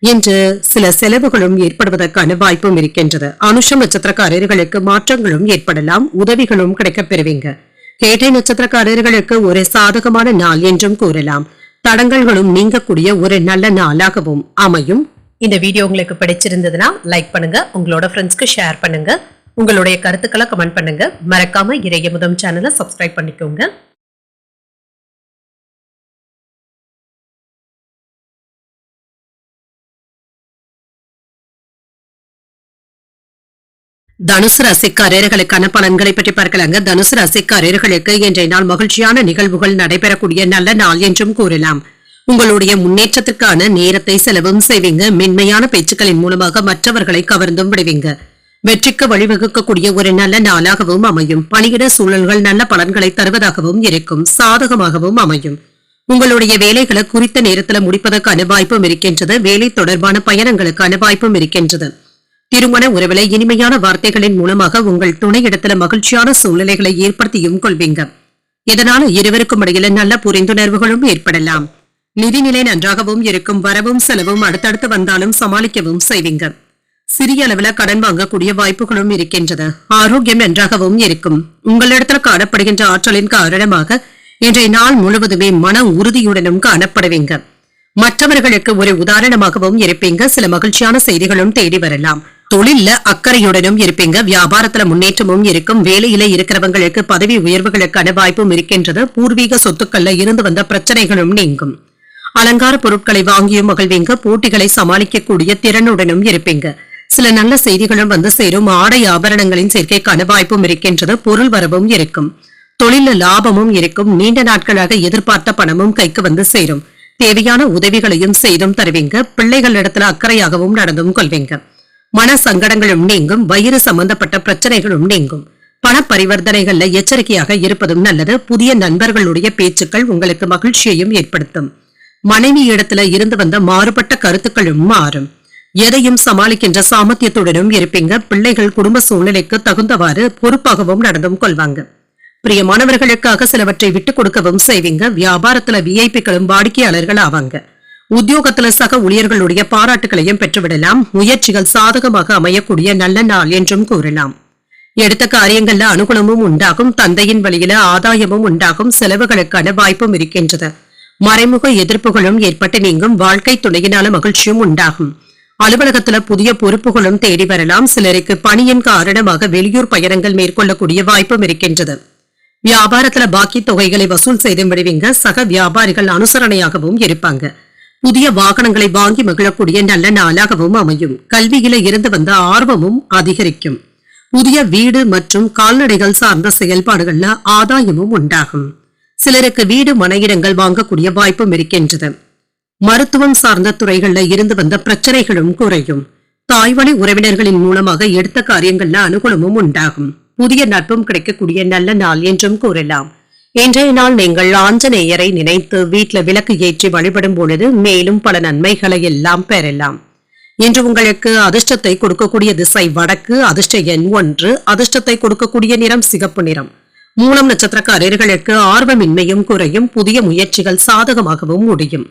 இன்று சில செலவுகளும் ஏற்படுவதற்கான வாய்ப்பும் இருக்கின்றது. அனுஷம் நட்சத்திரக்காரர்களுக்கு மாற்றங்களும் ஏற்படலாம். உதவிகளும் கிடைக்கப் பெறுவீங்க. கேட்டை நட்சத்திரக்காரர்களுக்கு ஒரு சாதகமான நாள் என்றும் கூறலாம். தடங்கல்களும் நீங்கக்கூடிய ஒரு நல்ல நாளாகவும் அமையும். இந்த வீடியோ உங்களுக்கு பிடிச்சிருந்ததுன்னா லைக் பண்ணுங்க. உங்களோட ஃப்ரெண்ட்ஸ்க்கு ஷேர் பண்ணுங்க. உங்களுடைய கருத்துக்களை கமெண்ட் பண்ணுங்க. மறக்காம இறையமுதம் சேனலை சப்ஸ்கிரைப் பண்ணிக்கோங்க. தனுசு ராசிக்காரர்களுக்கான பலன்களை பற்றி பார்க்கலாங்க. தனுசு ராசிக்காரர்களுக்கு இன்றைய நாள் மகிழ்ச்சியான நிகழ்வுகள் நடைபெறக்கூடிய நல்ல நாள் என்றும் கூறலாம். உங்களுடைய முன்னேற்றத்திற்கான நேரத்தை செலவும் செய்வீங்க. மென்மையான பேச்சுக்களின் மூலமாக மற்றவர்களை கவர்ந்தும் விடுவீங்க. வெற்றிக்கு வழிவகுக்கக்கூடிய ஒரு நல்ல நாளாகவும் அமையும். பணியிட சூழல்கள் நல்ல பலன்களை தருவதாகவும் இருக்கும். சாதகமாகவும் அமையும். உங்களுடைய வேலைகளை குறித்த நேரத்தில் முடிப்பதற்கான வாய்ப்பும் இருக்கின்றது. வேலை தொடர்பான பயணங்களுக்கான வாய்ப்பும் இருக்கின்றது. திருமண உறவிலை இனிமையான வார்த்தைகளின் மூலமாக உங்கள் துணையிடத்துல மகிழ்ச்சியான சூழ்நிலைகளை ஏற்படுத்தியும் கொள்வீங்க. இதனால இருவருக்கும் இடையில நல்ல புரிந்துணர்வுகளும் ஏற்படலாம். நிதிநிலை நன்றாகவும் இருக்கும். வரவும் செலவும் அடுத்தடுத்து வந்தாலும் சமாளிக்கவும் செய்வீங்க. சிறிய அளவுல கடன் வாங்கக்கூடிய வாய்ப்புகளும் இருக்கின்றது. ஆரோக்கியம் நன்றாகவும் இருக்கும். உங்களிடத்துல காணப்படுகின்ற ஆற்றலின் காரணமாக இன்றைய நாள் முழுவதுமே மன உறுதியுடனும் காணப்படுவீங்க. மற்றவர்களுக்கு ஒரு உதாரணமாகவும் இருப்பீங்க. சில மகிழ்ச்சியான செய்திகளும் தேடி வரலாம். தொழில்ல அக்கறையுடனும் இருப்பீங்க. வியாபாரத்துல முன்னேற்றமும் இருக்கும். வேலையில இருக்கிறவங்களுக்கு பதவி உயர்வுகளுக்கான வாய்ப்பும் இருக்கின்றது. பூர்வீக சொத்துக்கள்ல இருந்து வந்த பிரச்சனைகளும் நீங்கும். அலங்கார பொருட்களை வாங்கியும் மகிழ்வீங்க. போட்டிகளை சமாளிக்கக்கூடிய திறனுடனும் இருப்பீங்க. சில நல்ல செய்திகளும் வந்து சேரும். ஆடை ஆபரணங்களின் சேர்க்கைக்கான வாய்ப்பும் இருக்கின்றது. பொருள் வரவும் இருக்கும். தொழில லாபமும் இருக்கும். நீண்ட நாட்களாக எதிர்பார்த்த பணமும் கைக்கு வந்து சேரும். தேவையான உதவிகளையும் செய்தும் தருவீங்க. பிள்ளைகளிடத்துல அக்கறையாகவும் நடந்தும் கொள்வீங்க. மன சங்கடங்களும் நீங்கும். வயிறு சம்பந்தப்பட்ட பிரச்சனைகளும் நீங்கும். பண பரிவர்த்தனைகள்ல எச்சரிக்கையாக இருப்பதும் நல்லது. புதிய நண்பர்களுடைய பேச்சுக்கள் உங்களுக்கு மகிழ்ச்சியையும் ஏற்படுத்தும். மனைவி இடத்துல இருந்து வந்த மாறுபட்ட கருத்துக்களும் மாறும். எதையும் சமாளிக்கின்ற சாமர்த்தியத்துடனும் இருப்பீங்க. பிள்ளைகள் குடும்ப சூழ்நிலைக்கு தகுந்தவாறு பொறுப்பாகவும் நடந்தும் கொள்வாங்க. பிரியமானவர்களுக்காக சிலவற்றை விட்டுக் கொடுக்கவும் செய்வீங்க. வியாபாரத்துல விஐபிக்களும் வாடிக்கையாளர்கள் ஆவாங்க. உத்தியோகத்துல சக ஊழியர்களுடைய பாராட்டுகளையும் பெற்றுவிடலாம். முயற்சிகள் சாதகமாக அமையக்கூடிய நல்ல நாள் என்றும் கூறலாம். எடுத்த காரியங்கள்ல அனுகூலமும் உண்டாகும். தந்தையின் வழியில ஆதாயமும் உண்டாகும். செலவுகளுக்கான வாய்ப்பும் இருக்கின்றது. மறைமுக எதிர்ப்புகளும் ஏற்பட்டு நீங்கும். வாழ்க்கை துணையினால மகிழ்ச்சியும் உண்டாகும். அலுவலகத்துல புதிய பொறுப்புகளும் தேடி வரலாம். சிலருக்கு பணியின் காரணமாக வெளியூர் பயணங்கள் மேற்கொள்ளக்கூடிய வாய்ப்பும் இருக்கின்றது. வியாபாரத்துல பாக்கி தொகைகளை வசூல் செய்து விடுவீங்க. சக வியாபாரிகள் அனுசரணையாகவும் இருப்பாங்க. புதிய வாகனங்களை வாங்கி மகிழக்கூடிய நல்ல நாளாகவும் அமையும். கல்வியில இருந்து வந்த ஆர்வமும் அதிகரிக்கும். புதிய வீடு மற்றும் கால்நடைகள் சார்ந்த செயல்பாடுகள்ல ஆதாயமும் உண்டாகும். சிலருக்கு வீடு மனையிடங்கள் வாங்கக்கூடிய வாய்ப்பும் இருக்கின்றது. மருத்துவம் சார்ந்த துறைகள்ல இருந்து வந்த பிரச்சனைகளும் குறையும். தாய்வழி உறவினர்களின் மூலமாக எடுத்த காரியங்கள்ல அனுகூலமும் உண்டாகும். புதிய நட்பும் கிடைக்கக்கூடிய நல்ல நாள் என்றும் கூறலாம். இன்றைய நாள் நீங்கள் ஆஞ்சநேயரை நினைத்து வீட்டுல விளக்கு ஏற்றி வழிபடும் பொழுது மேலும் பல நன்மைகளை எல்லாம் பெறலாம். இன்று உங்களுக்கு அதிர்ஷ்டத்தை கொடுக்கக்கூடிய திசை வடக்கு. அதிர்ஷ்ட எண் 1. அதிர்ஷ்டத்தை கொடுக்கக்கூடிய நிறம் சிகப்பு நிறம். மூலம் நட்சத்திரக்காரர்களுக்கு ஆர்வமின்மையும் குறையும். புதிய முயற்சிகள் சாதகமாகவும் முடியும்.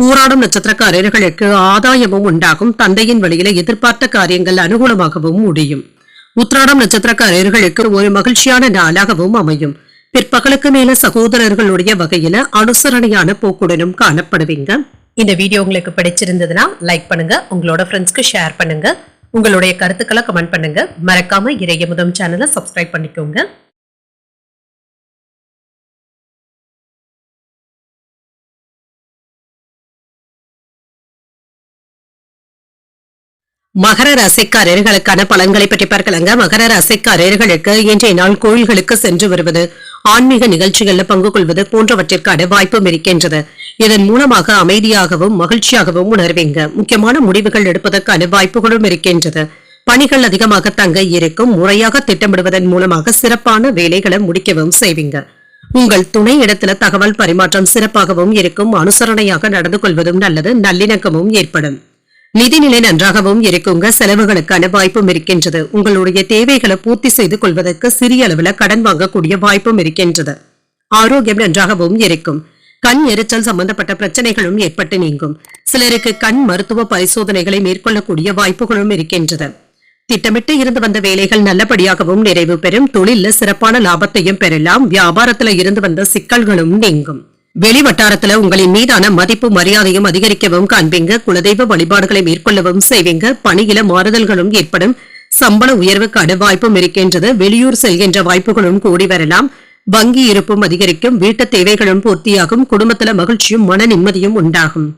ஊராடும் நட்சத்திரக்காரர்களுக்கு ஆதாயமும் உண்டாகும். தந்தையின் வழியில எதிர்பார்த்த காரியங்கள் அனுகூலமாகவும் முடியும். உத்திராடம் நட்சத்திரக்காரர்களுக்கு ஒரு மகிழ்ச்சியான நாளாகவும் அமையும். பிற்பகலுக்கு மேல சகோதரர்களுடைய வகையில அனுசரணையான போக்குடனும் காணப்படுவீங்க. இந்த வீடியோ உங்களுக்கு பிடிச்சிருந்ததுன்னா லைக் பண்ணுங்க. உங்களோட ஃப்ரெண்ட்ஸ்க்கு ஷேர் பண்ணுங்க. உங்களுடைய கருத்துக்களை கமெண்ட் பண்ணுங்க. மறக்காம இறையமுதம் சேனலை சப்ஸ்கிரைப் பண்ணிக்கோங்க. மகர ராசிக்காரர்களுக்கான பலன்களை பற்றி பார்க்கலாங்க. மகர ராசிக்காரர்களுக்கு இன்றைய நாள் கோயில்களுக்கு சென்று வருவது, ஆன்மீக நிகழ்ச்சிகள்ல பங்கு கொள்வது போன்றவற்றிற்கான வாய்ப்பும் இருக்கின்றது. இதன் மூலமாக அமைதியாகவும் மகிழ்ச்சியாகவும் உணர்வீங்க. முக்கியமான முடிவுகள் எடுப்பதற்கான வாய்ப்புகளும் இருக்கின்றது. பணிகள் அதிகமாக தங்க இருக்கும். முறையாக திட்டமிடுவதன் மூலமாக சிறப்பான வேலைகளை முடிக்கவும் செய்வீங்க. உங்கள் துணை இடத்துல தகவல் பரிமாற்றம் சிறப்பாகவும் இருக்கும். அனுசரணையாக நடந்து கொள்வதும் நல்லது. நல்லிணக்கமும் ஏற்படும். நிதிநிலை நன்றாகவும் இருக்குங்க. செலவுகளுக்கான வாய்ப்பும் இருக்கின்றது. உங்களுடைய தேவைகளை பூர்த்தி செய்து கொள்வதற்கு சிறிய அளவில் கடன் வாங்கக்கூடிய வாய்ப்பும் இருக்கின்றது. ஆரோக்கியம் நன்றாகவும் இருக்கும். கண் எரிச்சல் சம்பந்தப்பட்ட பிரச்சனைகளும் ஏற்பட்டு நீங்கும். சிலருக்கு கண் மருத்துவ பரிசோதனைகளை மேற்கொள்ளக்கூடிய வாய்ப்புகளும் இருக்கின்றது. திட்டமிட்டு இருந்து வந்த வேலைகள் நல்லபடியாகவும் நிறைவு பெறும். தொழில சிறப்பான லாபத்தையும் பெறலாம். வியாபாரத்துல இருந்து வந்த சிக்கல்களும் நீங்கும். வெளி வட்டாரத்துல உங்களின் மீதான மதிப்பு மரியாதையும் அதிகரிக்கவும் காண்பீங்க. குலதெய்வ வழிபாடுகளை மேற்கொள்ளவும் செய்வீங்க. பணியில மாறுதல்களும் ஏற்படும். சம்பள உயர்வுக்கான வாய்ப்பும் இருக்கின்றது. வெளியூர் செல்கின்ற வாய்ப்புகளும் கூடி வரலாம். வங்கி இருப்பும் அதிகரிக்கும். வீட்டு தேவைகளும் பூர்த்தியாகும். குடும்பத்துல மகிழ்ச்சியும் மன நிம்மதியும் உண்டாகும்.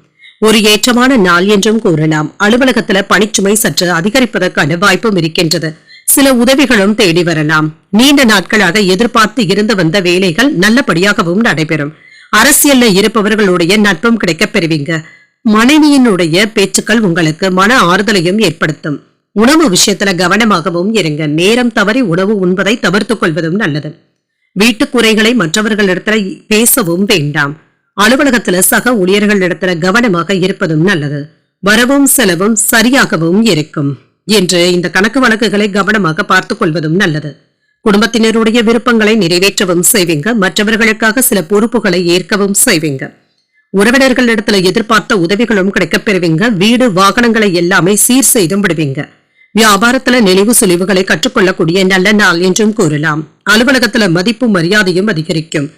ஒரு ஏற்றமான நாள் என்றும் கூறலாம். அலுவலகத்துல பணிச்சுமை சற்று அதிகரிப்பதற்கான வாய்ப்பும் இருக்கின்றது. சில உதவிகளும் தேடி வரலாம். நீண்ட நாட்களாக எதிர்பார்த்து இருந்து வந்த வேலைகள் நல்லபடியாகவும் நடைபெறும். அரசியல்ல இருப்பவர்களுடைய நட்பும் கிடைக்கப் பெறுவீங்க. மனைவியினுடைய பேச்சுக்கள் உங்களுக்கு மன ஆறுதலையும் ஏற்படுத்தும். உணவு விஷயத்துல கவனமாகவும் இருங்க. நேரம் தவறி உணவு உண்பதை தவிர்த்துக் கொள்வதும் நல்லது. வீட்டு குறைகளை மற்றவர்களிடத்துல பேசவும் வேண்டாம். அலுவலகத்துல சக ஊழியர்களிடத்துல கவனமாக இருப்பதும் நல்லது. வரவும் செலவும் சரியாகவும் இருக்கும் என்று இந்த கணக்கு வழக்குகளை கவனமாக பார்த்துக் கொள்வதும் நல்லது. குடும்பத்தினருடைய விருப்பங்களை நிறைவேற்றவும் செய்வீங்க. மற்றவர்களுக்காக சில பொறுப்புகளை ஏற்கவும் செய்வீங்க. உறவினர்களிடத்துல எதிர்பார்த்த உதவிகளும் கிடைக்கப் பெறுவீங்க. வீடு வாகனங்களை எல்லாமே சீர் செய்தும் விடுவீங்க. வியாபாரத்துல நெளிவு சுழிவுகளை கற்றுக்கொள்ளக்கூடிய நல்ல நாள் என்றும் கூறலாம். அலுவலகத்துல மதிப்பு மரியாதையும் அதிகரிக்கும்.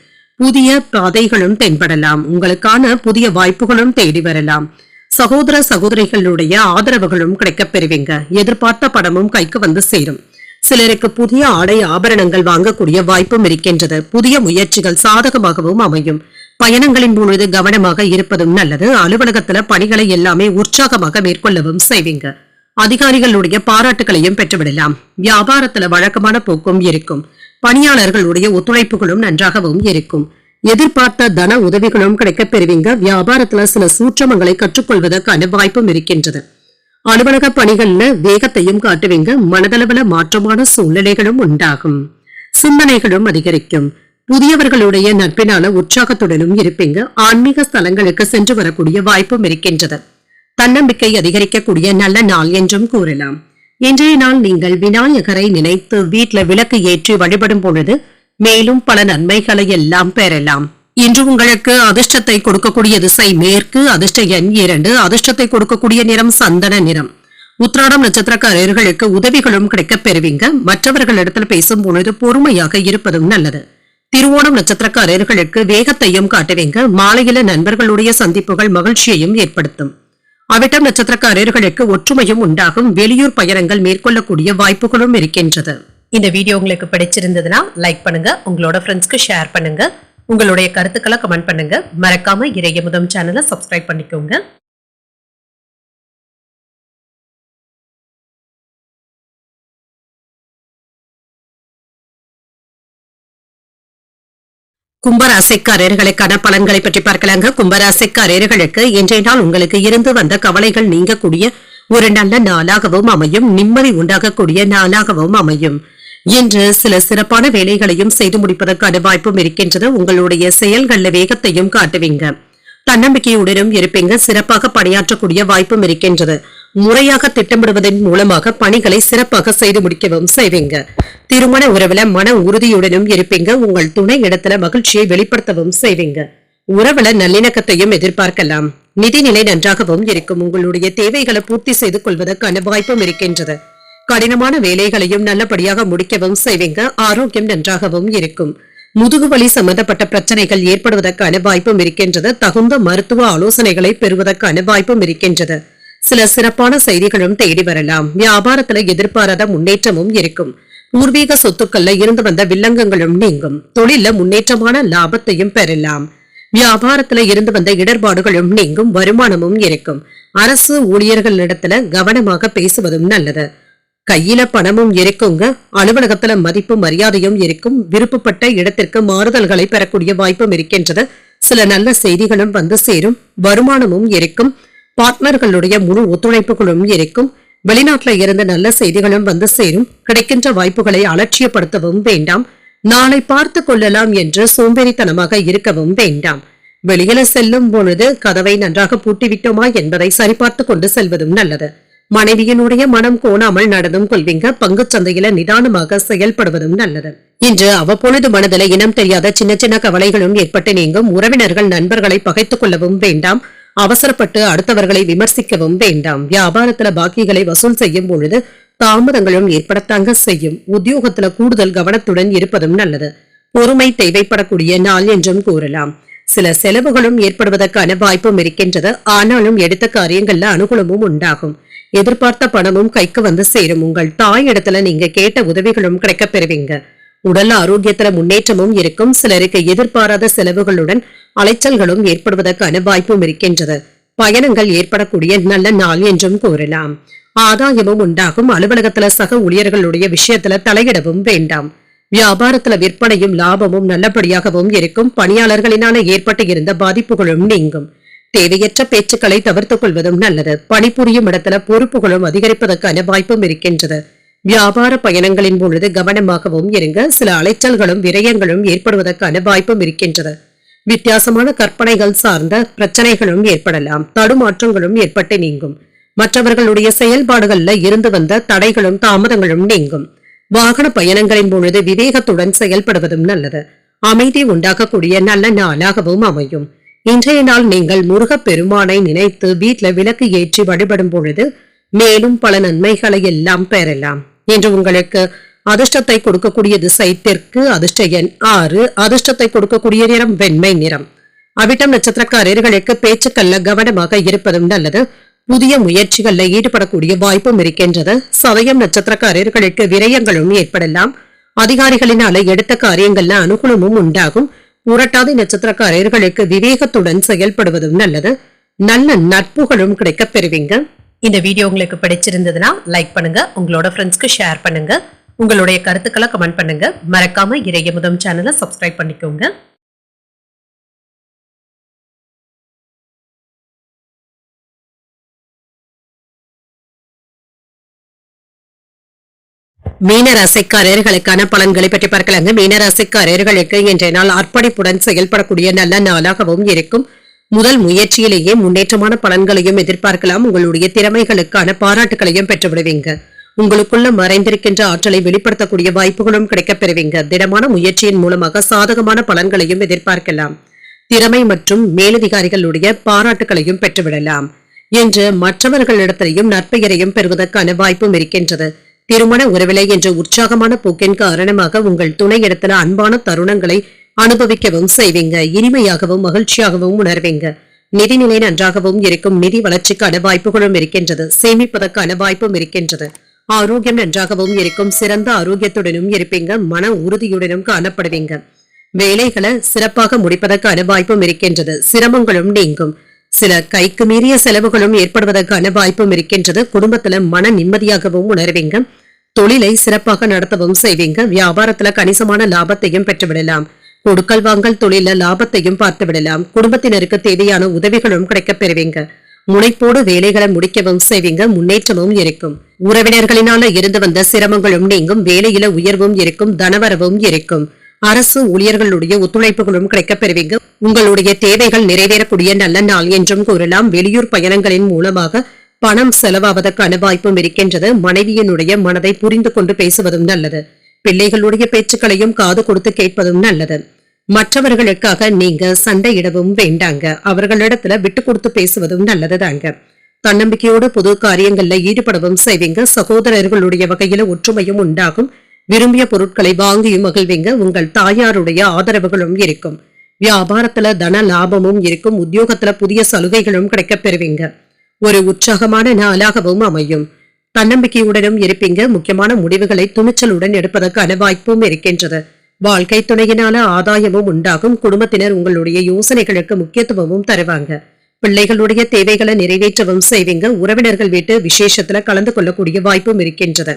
புதிய பாதைகளும் தென்படலாம். உங்களுக்கான புதிய வாய்ப்புகளும் தேடி வரலாம். சகோதர சகோதரிகளுடைய ஆதரவுகளும் கிடைக்கப் பெறுவீங்க. எதிர்பார்த்த பணமும் கைக்கு வந்து சேரும். சிலருக்கு புதிய ஆடை ஆபரணங்கள் வாங்கக்கூடிய வாய்ப்பும் இருக்கின்றது. புதிய முயற்சிகள் சாதகமாகவும் அமையும். பயணங்களின் பொழுது கவனமாக இருப்பதும் நல்லது. அலுவலகத்துல பணிகளை எல்லாமே உற்சாகமாக மேற்கொள்ளவும் செய்வீங்க. அதிகாரிகளுடைய பாராட்டுகளையும் பெற்றுவிடலாம். வியாபாரத்துல வழக்கமான போக்கும் இருக்கும். பணியாளர்களுடைய ஒத்துழைப்புகளும் நன்றாகவும் இருக்கும். எதிர்பார்த்த தன உதவிகளும் கிடைக்கப் பெறுவீங்க. வியாபாரத்துல சில சூட்சமங்களை கற்றுக்கொள்வதற்கான வாய்ப்பும் இருக்கின்றது. அலுவலக பணிகள்ல வேகத்தையும் காட்டுவீங்க. மனதளவுல மாற்றமான சூழ்நிலைகளும் உண்டாகும். சிந்தனைகளும் அதிகரிக்கும். புதியவர்களுடைய நட்பினால உற்சாகத்துடனும் இருப்பீங்க. ஆன்மீக ஸ்தலங்களுக்கு சென்று வரக்கூடிய வாய்ப்பும் இருக்கின்றது. தன்னம்பிக்கை அதிகரிக்கக்கூடிய நல்ல நாள் என்றும் கூறலாம். இன்றைய நாள் நீங்கள் விநாயகரை நினைத்து வீட்டுல விளக்கு ஏற்றி வழிபடும் பொழுது மேலும் பல நன்மைகளை எல்லாம் பெறலாம். இன்று உங்களுக்கு அதிர்ஷ்டத்தை கொடுக்கக்கூடிய திசை மேற்கு. அதிர்ஷ்ட எண் 2. அதிர்ஷ்டத்தை கொடுக்கக்கூடிய நிறம் சந்தன நிறம். உத்திராடம் நட்சத்திரக்காரர்களுக்கு உதவிகளும் கிடைக்கப் பெறுவீங்க. மற்றவர்களிடத்தில் பேசும் பொழுது பொறுமையாக இருப்பதும் நல்லது. திருவோணம் நட்சத்திரக்காரர்களுக்கு வேகத்தையும் காட்டுவீங்க. மாலையில நண்பர்களுடைய சந்திப்புகள் மகிழ்ச்சியையும் ஏற்படுத்தும். அவிட்டம் நட்சத்திரக்காரர்களுக்கு ஒற்றுமையும் உண்டாகும். வெளியூர் பயணங்கள் மேற்கொள்ளக்கூடிய வாய்ப்புகளும் இருக்கின்றது. இந்த வீடியோ உங்களுக்கு பிடிச்சிருந்ததுன்னா லைக் பண்ணுங்க. உங்களோட ஃப்ரெண்ட்ஸ்க்கு ஷேர் பண்ணுங்க. உங்களுடைய கருத்துக்களை கமெண்ட் பண்ணுங்க. மறக்காம இறையமுதம் சேனலை சப்ஸ்கிரைப் பண்ணிக்கோங்க. கும்பராசிக்காரர்களுக்கான பலன்களை பற்றி பார்க்கலாங்க. கும்பராசிக்காரர்களுக்கு இன்றைய நாள் உங்களுக்கு இருந்து வந்த கவலைகள் நீங்கக்கூடிய ஒரு நல்ல நாளாகவும் அமையும். நிம்மதி உண்டாகக்கூடிய நாளாகவும் அமையும். இன்று சில சிறப்பான வேலைகளையும் செய்து முடிப்பதற்கான வாய்ப்பும் இருக்கின்றது. உங்களுடைய செயல்கள்ல வேகத்தையும் காட்டுவீங்க. தன்னம்பிக்கையுடனும் இருப்பீங்க. சிறப்பாக பணியாற்றக்கூடிய வாய்ப்பும் இருக்கின்றது. முறையாக திட்டமிடுவதன் மூலமாக பணிகளை சிறப்பாக செய்து முடிக்கவும் செய்வீங்க. திருமண உறவுல மன உறுதியுடனும் இருப்பீங்க. உங்கள் துணை இடத்துல மகிழ்ச்சியை வெளிப்படுத்தவும் செய்வீங்க. உறவுல நல்லிணக்கத்தையும் எதிர்பார்க்கலாம். நிதிநிலை நன்றாகவும் இருக்கும். உங்களுடைய தேவைகளை பூர்த்தி செய்து கொள்வதற்கான வாய்ப்பும் இருக்கின்றது. கடினமான வேலைகளையும் நல்லபடியாக முடிக்கவும் செய்வீங்க. ஆரோக்கியம் நன்றாகவும் இருக்கும். முதுகுவலி சம்பந்தப்பட்ட பிரச்சனைகள் ஏற்படுவதற்கான வாய்ப்பும் இருக்கின்றது. தகுந்த மருத்துவ ஆலோசனைகளை பெறுவதற்கான வாய்ப்பும் இருக்கின்றது. சில சிறப்பான செய்திகளும் தேடி வரலாம். வியாபாரத்துல எதிர்பாராத முன்னேற்றமும் இருக்கும். பூர்வீக சொத்துக்கள்ல இருந்து வந்த வில்லங்கங்களும் நீங்கும். தொழில முன்னேற்றமான லாபத்தையும் பெறலாம். வியாபாரத்துல இருந்து வந்த இடர்பாடுகளும் நீங்கும். வருமானமும் இருக்கும். அரசு ஊழியர்களிடத்துல கவனமாக பேசுவதும் நல்லது. கையில பணமும் இருக்குங்க. அலுவலகத்துல மதிப்பு மரியாதையும் இருக்கும். விருப்பப்பட்ட இடத்திற்கு மாறுதல்களை பெறக்கூடிய வாய்ப்பும் இருக்கின்றது. சில நல்ல செய்திகளும் வந்து சேரும். வருமானமும் இருக்கும். பார்ட்னர்களுடைய முழு ஒத்துழைப்புகளும் இருக்கும். வெளிநாட்டுல இருந்து நல்ல செய்திகளும் வந்து சேரும். கிடைக்கின்ற வாய்ப்புகளை அலட்சியப்படுத்தவும் வேண்டாம். நாளை பார்த்து கொள்ளலாம் என்று சோம்பேறித்தனமாக இருக்கவும் வேண்டாம். வெளியில செல்லும் பொழுது கதவை நன்றாக பூட்டிவிட்டோமா என்பதை சரிபார்த்து கொண்டு செல்வதும் நல்லது. மனைவியினுடைய மனம் கோணாமல் நடந்தும் கொள்வீங்க. பங்கு சந்தையில நிதானமாக செயல்படுவதும் நல்லது. இன்று அவ்வப்பொழுது மனதில இனம் தெரியாத சின்ன சின்ன கவலைகளும் ஏற்பட்டு நீங்கும். உறவினர்கள் நண்பர்களை பகைத்துக் கொள்ளவும் வேண்டாம். அவசரப்பட்டு அடுத்தவர்களை விமர்சிக்கவும் வேண்டாம். வியாபாரத்துல பாக்கிகளை வசூல் செய்யும் பொழுது தாமதங்களும் ஏற்படத்தாங்க செய்யும். உத்தியோகத்துல கூடுதல் கவனத்துடன் இருப்பதும் நல்லது. பொறுமை தேவைப்படக்கூடிய நாள் என்றும் கூறலாம். சில செலவுகளும் ஏற்படுவதற்கான வாய்ப்பும் இருக்கின்றது. ஆனாலும் எடுத்த காரியங்கள்ல அனுகூலமும் உண்டாகும். எதிர்பார்த்த பணமும் கைக்கு வந்து சேரும். உங்கள் தாய் இடத்துல நீங்க கேட்ட உதவிகளும் கிடைக்கப் பெறுவீங்க. உடல் ஆரோக்கியத்துல முன்னேற்றமும் இருக்கும். சிலருக்கு எதிர்பாராத செலவுகளுடன் அலைச்சல்களும் ஏற்படுவதற்கான வாய்ப்பும் இருக்கின்றது. பயணங்கள் ஏற்படக்கூடிய நல்ல நாள் என்றும் கூறலாம். ஆதாயமும் உண்டாகும். அலுவலகத்துல சக ஊழியர்களுடைய விஷயத்துல தலையிடவும் வேண்டாம். வியாபாரத்துல விற்பனையும் லாபமும் நல்லபடியாகவும் இருக்கும். பணியாளர்களினால ஏற்பட்டு இருந்த பாதிப்புகளும் நீங்கும். தேவையற்ற பேச்சுக்களை தவிர்த்துக் கொள்வதும் நல்லது. பணிபுரியும் இடத்துல பொறுப்புகளும் அதிகரிப்பதற்கான வாய்ப்பும் இருக்கின்றது. வியாபார பயணங்களின் பொழுது கவனமாகவும் இருங்க. சில அலைச்சல்களும் விரயங்களும் ஏற்படுவதற்கான வாய்ப்பும் இருக்கின்றது. வித்தியாசமான கற்பனைகள் சார்ந்த பிரச்சனைகளும் ஏற்படலாம். தடுமாற்றங்களும் ஏற்பட்டு நீங்கும். மற்றவர்களுடைய செயல்பாடுகள்ல இருந்து வந்த தடைகளும் தாமதங்களும் நீங்கும். வாகன பயணங்களின் பொழுது விவேகத்துடன் செயல்படுவதும் நல்லது. அமைதி உண்டாக்கக்கூடிய நல்ல நாளாகவும் அமையும். இன்றைய நாள் நீங்கள் முருகப் பெருமானை நினைத்து வீட்டுல விளக்கு ஏற்றி வழிபடும் பொழுது மேலும் பல நன்மைகளை எல்லாம் பெறலாம். இன்று உங்களுக்கு அதிர்ஷ்டத்தை கொடுக்கக்கூடிய திசை தெற்கு, அதிர்ஷ்ட எண் 6, அதிர்ஷ்டத்தை கொடுக்கக்கூடிய நிறம் வெண்மை நிறம். அவிட்டம் நட்சத்திரக்காரர்களுக்கு பேச்சுக்கல்ல கவனமாக இருப்பதும் நல்லது. புதிய முயற்சிகள்ல ஈடுபடக்கூடிய வாய்ப்பும் இருக்கின்றது. சதயம் நட்சத்திரக்காரர்களுக்கு விரயங்களும் ஏற்படலாம். அதிகாரிகளினால எடுத்த காரியங்கள்ல அனுகூலமும் உண்டாகும். புரட்டாதி நட்சத்திரக்காரர்களுக்கு விவேகத்துடன் செயல்படுவதும் நல்லது. நல்ல நட்புகளும் கிடைக்க பெறுவீங்க. இந்த வீடியோ உங்களுக்கு பிடிச்சிருந்ததுன்னா லைக் பண்ணுங்க, உங்களோட ஃப்ரெண்ட்ஸ்க்கு ஷேர் பண்ணுங்க, உங்களுடைய கருத்துக்களை கமெண்ட் பண்ணுங்க. மறக்காம இறையமுதம் சேனலை சப்ஸ்கிரைப் பண்ணிக்கோங்க. மீனராசிக்காரர்களுக்கான பலன்களை பற்றி பார்க்கலாங்க. மீனராசிக்காரர்களுக்கு இன்றைய நாள் அர்ப்பணிப்புடன் செயல்படக்கூடிய நல்ல நாளாகவும் இருக்கும். முதல் முயற்சியிலேயே முன்னேற்றமான பலன்களையும் எதிர்பார்க்கலாம். உங்களுடைய திறமைகளுக்கான பாராட்டுகளையும் பெற்றுவிடுவீங்க. உங்களுக்குள்ள மறைந்திருக்கின்ற ஆற்றலை வெளிப்படுத்தக்கூடிய வாய்ப்புகளும் கிடைக்கப் பெறுவீங்க. திடமான முயற்சியின் மூலமாக சாதகமான பலன்களையும் எதிர்பார்க்கலாம். திறமை மற்றும் மேலதிகாரிகளுடைய பாராட்டுகளையும் பெற்றுவிடலாம் என்று மற்றவர்களிடத்திலையும் நற்பெயரையும் பெறுவதற்கான வாய்ப்பும் இருக்கின்றது. திருமண உறவிலை என்ற உற்சாகமான போக்கின் காரணமாக உங்கள் துணை இடத்துல அன்பான தருணங்களை அனுபவிக்கவும் செய்வீங்க. இனிமையாகவும் மகிழ்ச்சியாகவும் உணர்வீங்க. நிதிநிலை நன்றாகவும் இருக்கும். நிதி வளர்ச்சிக்கான வாய்ப்புகளும் இருக்கின்றது. சேமிப்பதற்கான வாய்ப்பும் இருக்கின்றது. ஆரோக்கியம் நன்றாகவும் இருக்கும். சிறந்த ஆரோக்கியத்துடனும் இருப்பீங்க. மன உறுதியுடனும் காணப்படுவீங்க. வேலைகளை சிறப்பாக முடிப்பதற்கான வாய்ப்பும் இருக்கின்றது. சிரமங்களும் நீங்கும். சில கைக்கு மீறிய செலவுகளும் ஏற்படுவதற்கான வாய்ப்பும் இருக்கின்றது. குடும்பத்துல மன நிம்மதியாகவும் உணர்வீங்க. தொழிலை சிறப்பாக நடத்தவும் செய்வீங்க. வியாபாரத்துல கணிசமான லாபத்தையும் பெற்றுவிடலாம். கொடுக்கல் வாங்கல் தொழில லாபத்தையும் பார்த்து விடலாம். குடும்பத்தினருக்கு தேவையான உதவிகளும் கிடைக்கப் பெறுவீங்க. முனைப்போடு வேலைகளை முடிக்கவும் செய்வீங்க. முன்னேற்றமும் இருக்கும். உறவினர்களினால இருந்து வந்த சிரமங்களும் நீங்கும். வேலையில உயர்வும் இருக்கும். தனவரவும் இருக்கும். அரசு ஊழியர்களுடைய ஒத்துழைப்புகளும் கிடைக்கப் பெறுவீங்க. உங்களுடைய தேவைகள் நிறைவேறக்கூடிய நல்ல நாள் என்றும் கூறலாம். வெளியூர் பயணங்களின் மூலமாக பணம் செலவாவதற்கான வாய்ப்பும் இருக்கின்றது. மனைவியினுடைய மனதை புரிந்து கொண்டு பேசுவதும் நல்லது. பிள்ளைகளுடைய பேச்சுக்களையும் காது கொடுத்து கேட்பதும் நல்லது. மற்றவர்களுக்காக நீங்க சண்டையிடவும் வேண்டாங்க. அவர்களிடத்துல விட்டு கொடுத்து பேசுவதும் நல்லதுதாங்க. தன்னம்பிக்கையோடு பொது காரியங்கள்ல ஈடுபடவும் செய்வீங்க. சகோதரர்களுடைய வகையில ஒற்றுமையும் உண்டாகும். விரும்பிய பொருட்களை வாங்கியும் மகிழ்வீங்க. உங்கள் தாயாருடைய ஆதரவுகளும் இருக்கும். வியாபாரத்துல தன லாபமும் இருக்கும். உத்தியோகத்துல புதிய சலுகைகளும் கிடைக்கப் பெறுவீங்க. ஒரு உற்சாகமான நாளாகவும் அமையும். தன்னம்பிக்கையுடனும் இருப்பீங்க. முக்கியமான முடிவுகளை துணிச்சலுடன் எடுப்பதற்கான வாய்ப்பும் இருக்கின்றது. வாழ்க்கை துணையினால ஆதாயமும் உண்டாகும். குடும்பத்தினர் உங்களுடைய யோசனைகளுக்கு முக்கியத்துவமும் தருவாங்க. பிள்ளைகளுடைய தேவைகளை நிறைவேற்றவும் செய்வீங்க. உறவினர்கள் வீட்டு விசேஷத்துல கலந்து கொள்ளக்கூடிய வாய்ப்பும் இருக்கின்றது.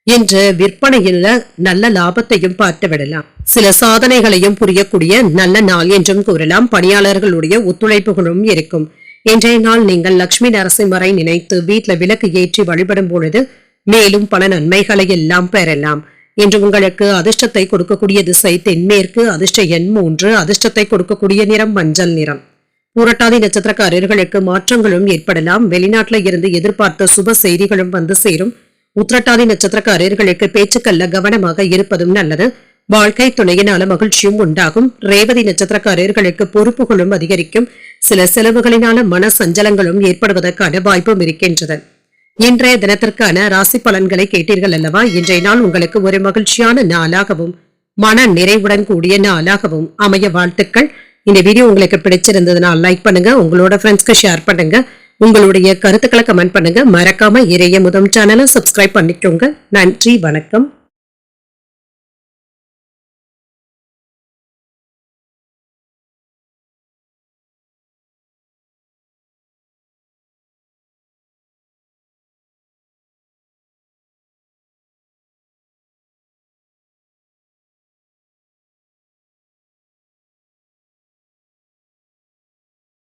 என்று விற்பனையில நல்ல லாபத்தையும் பார்த்து விடலாம். சில சாதனைகளையும் புரியக்கூடிய நல்ல நாள் என்றும் கூறலாம். பணியாளர்களுடைய ஒத்துழைப்புகளும் இருக்கும். இன்றைய நாள் நீங்கள் லட்சுமி நரசிம்மரை நினைத்து வீட்டுல விளக்கு ஏற்றி வழிபடும் பொழுது மேலும் பல நன்மைகளை எல்லாம் பெறலாம். இன்று உங்களுக்கு அதிர்ஷ்டத்தை கொடுக்கக்கூடிய திசை தென்மேற்கு, அதிர்ஷ்ட எண் 3, அதிர்ஷ்டத்தை கொடுக்கக்கூடிய நிறம் மஞ்சள் நிறம். புரட்டாதி நட்சத்திரக்காரர்களுக்கு மாற்றங்களும் ஏற்படலாம். வெளிநாட்டுல இருந்து எதிர்பார்த்த சுப செய்திகளும் வந்து சேரும். உத்திரட்டாதி நட்சத்திரக்காரர்களுக்கு பேச்சுக்கல்ல கவனமாக இருப்பதும் நல்லது. வாழ்க்கை துணையினால மகிழ்ச்சியும் உண்டாகும். ரேவதி நட்சத்திரக்காரர்களுக்கு பொறுப்புகளும் அதிகரிக்கும். சில செலவுகளினால மன சஞ்சலங்களும் ஏற்படுவதற்கான வாய்ப்பும் இருக்கின்றது. இன்றைய தினத்திற்கான ராசி பலன்களை கேட்டீர்கள் அல்லவா? இன்றைய நாள் உங்களுக்கு ஒரு மகிழ்ச்சியான நாளாகவும் மன நிறைவுடன் கூடிய நாளாகவும் அமைய வாழ்த்துக்கள். இந்த வீடியோ உங்களுக்கு பிடிச்சிருந்ததுனால் லைக் பண்ணுங்க, உங்களோட ஃப்ரெண்ட்ஸ்க்கு ஷேர் பண்ணுங்க, உங்களுடைய கருத்துக்களை கமெண்ட் பண்ணுங்க. மறக்காம இறையமுதம் சேனலை சப்ஸ்கிரைப் பண்ணிக்கோங்க. நன்றி, வணக்கம்.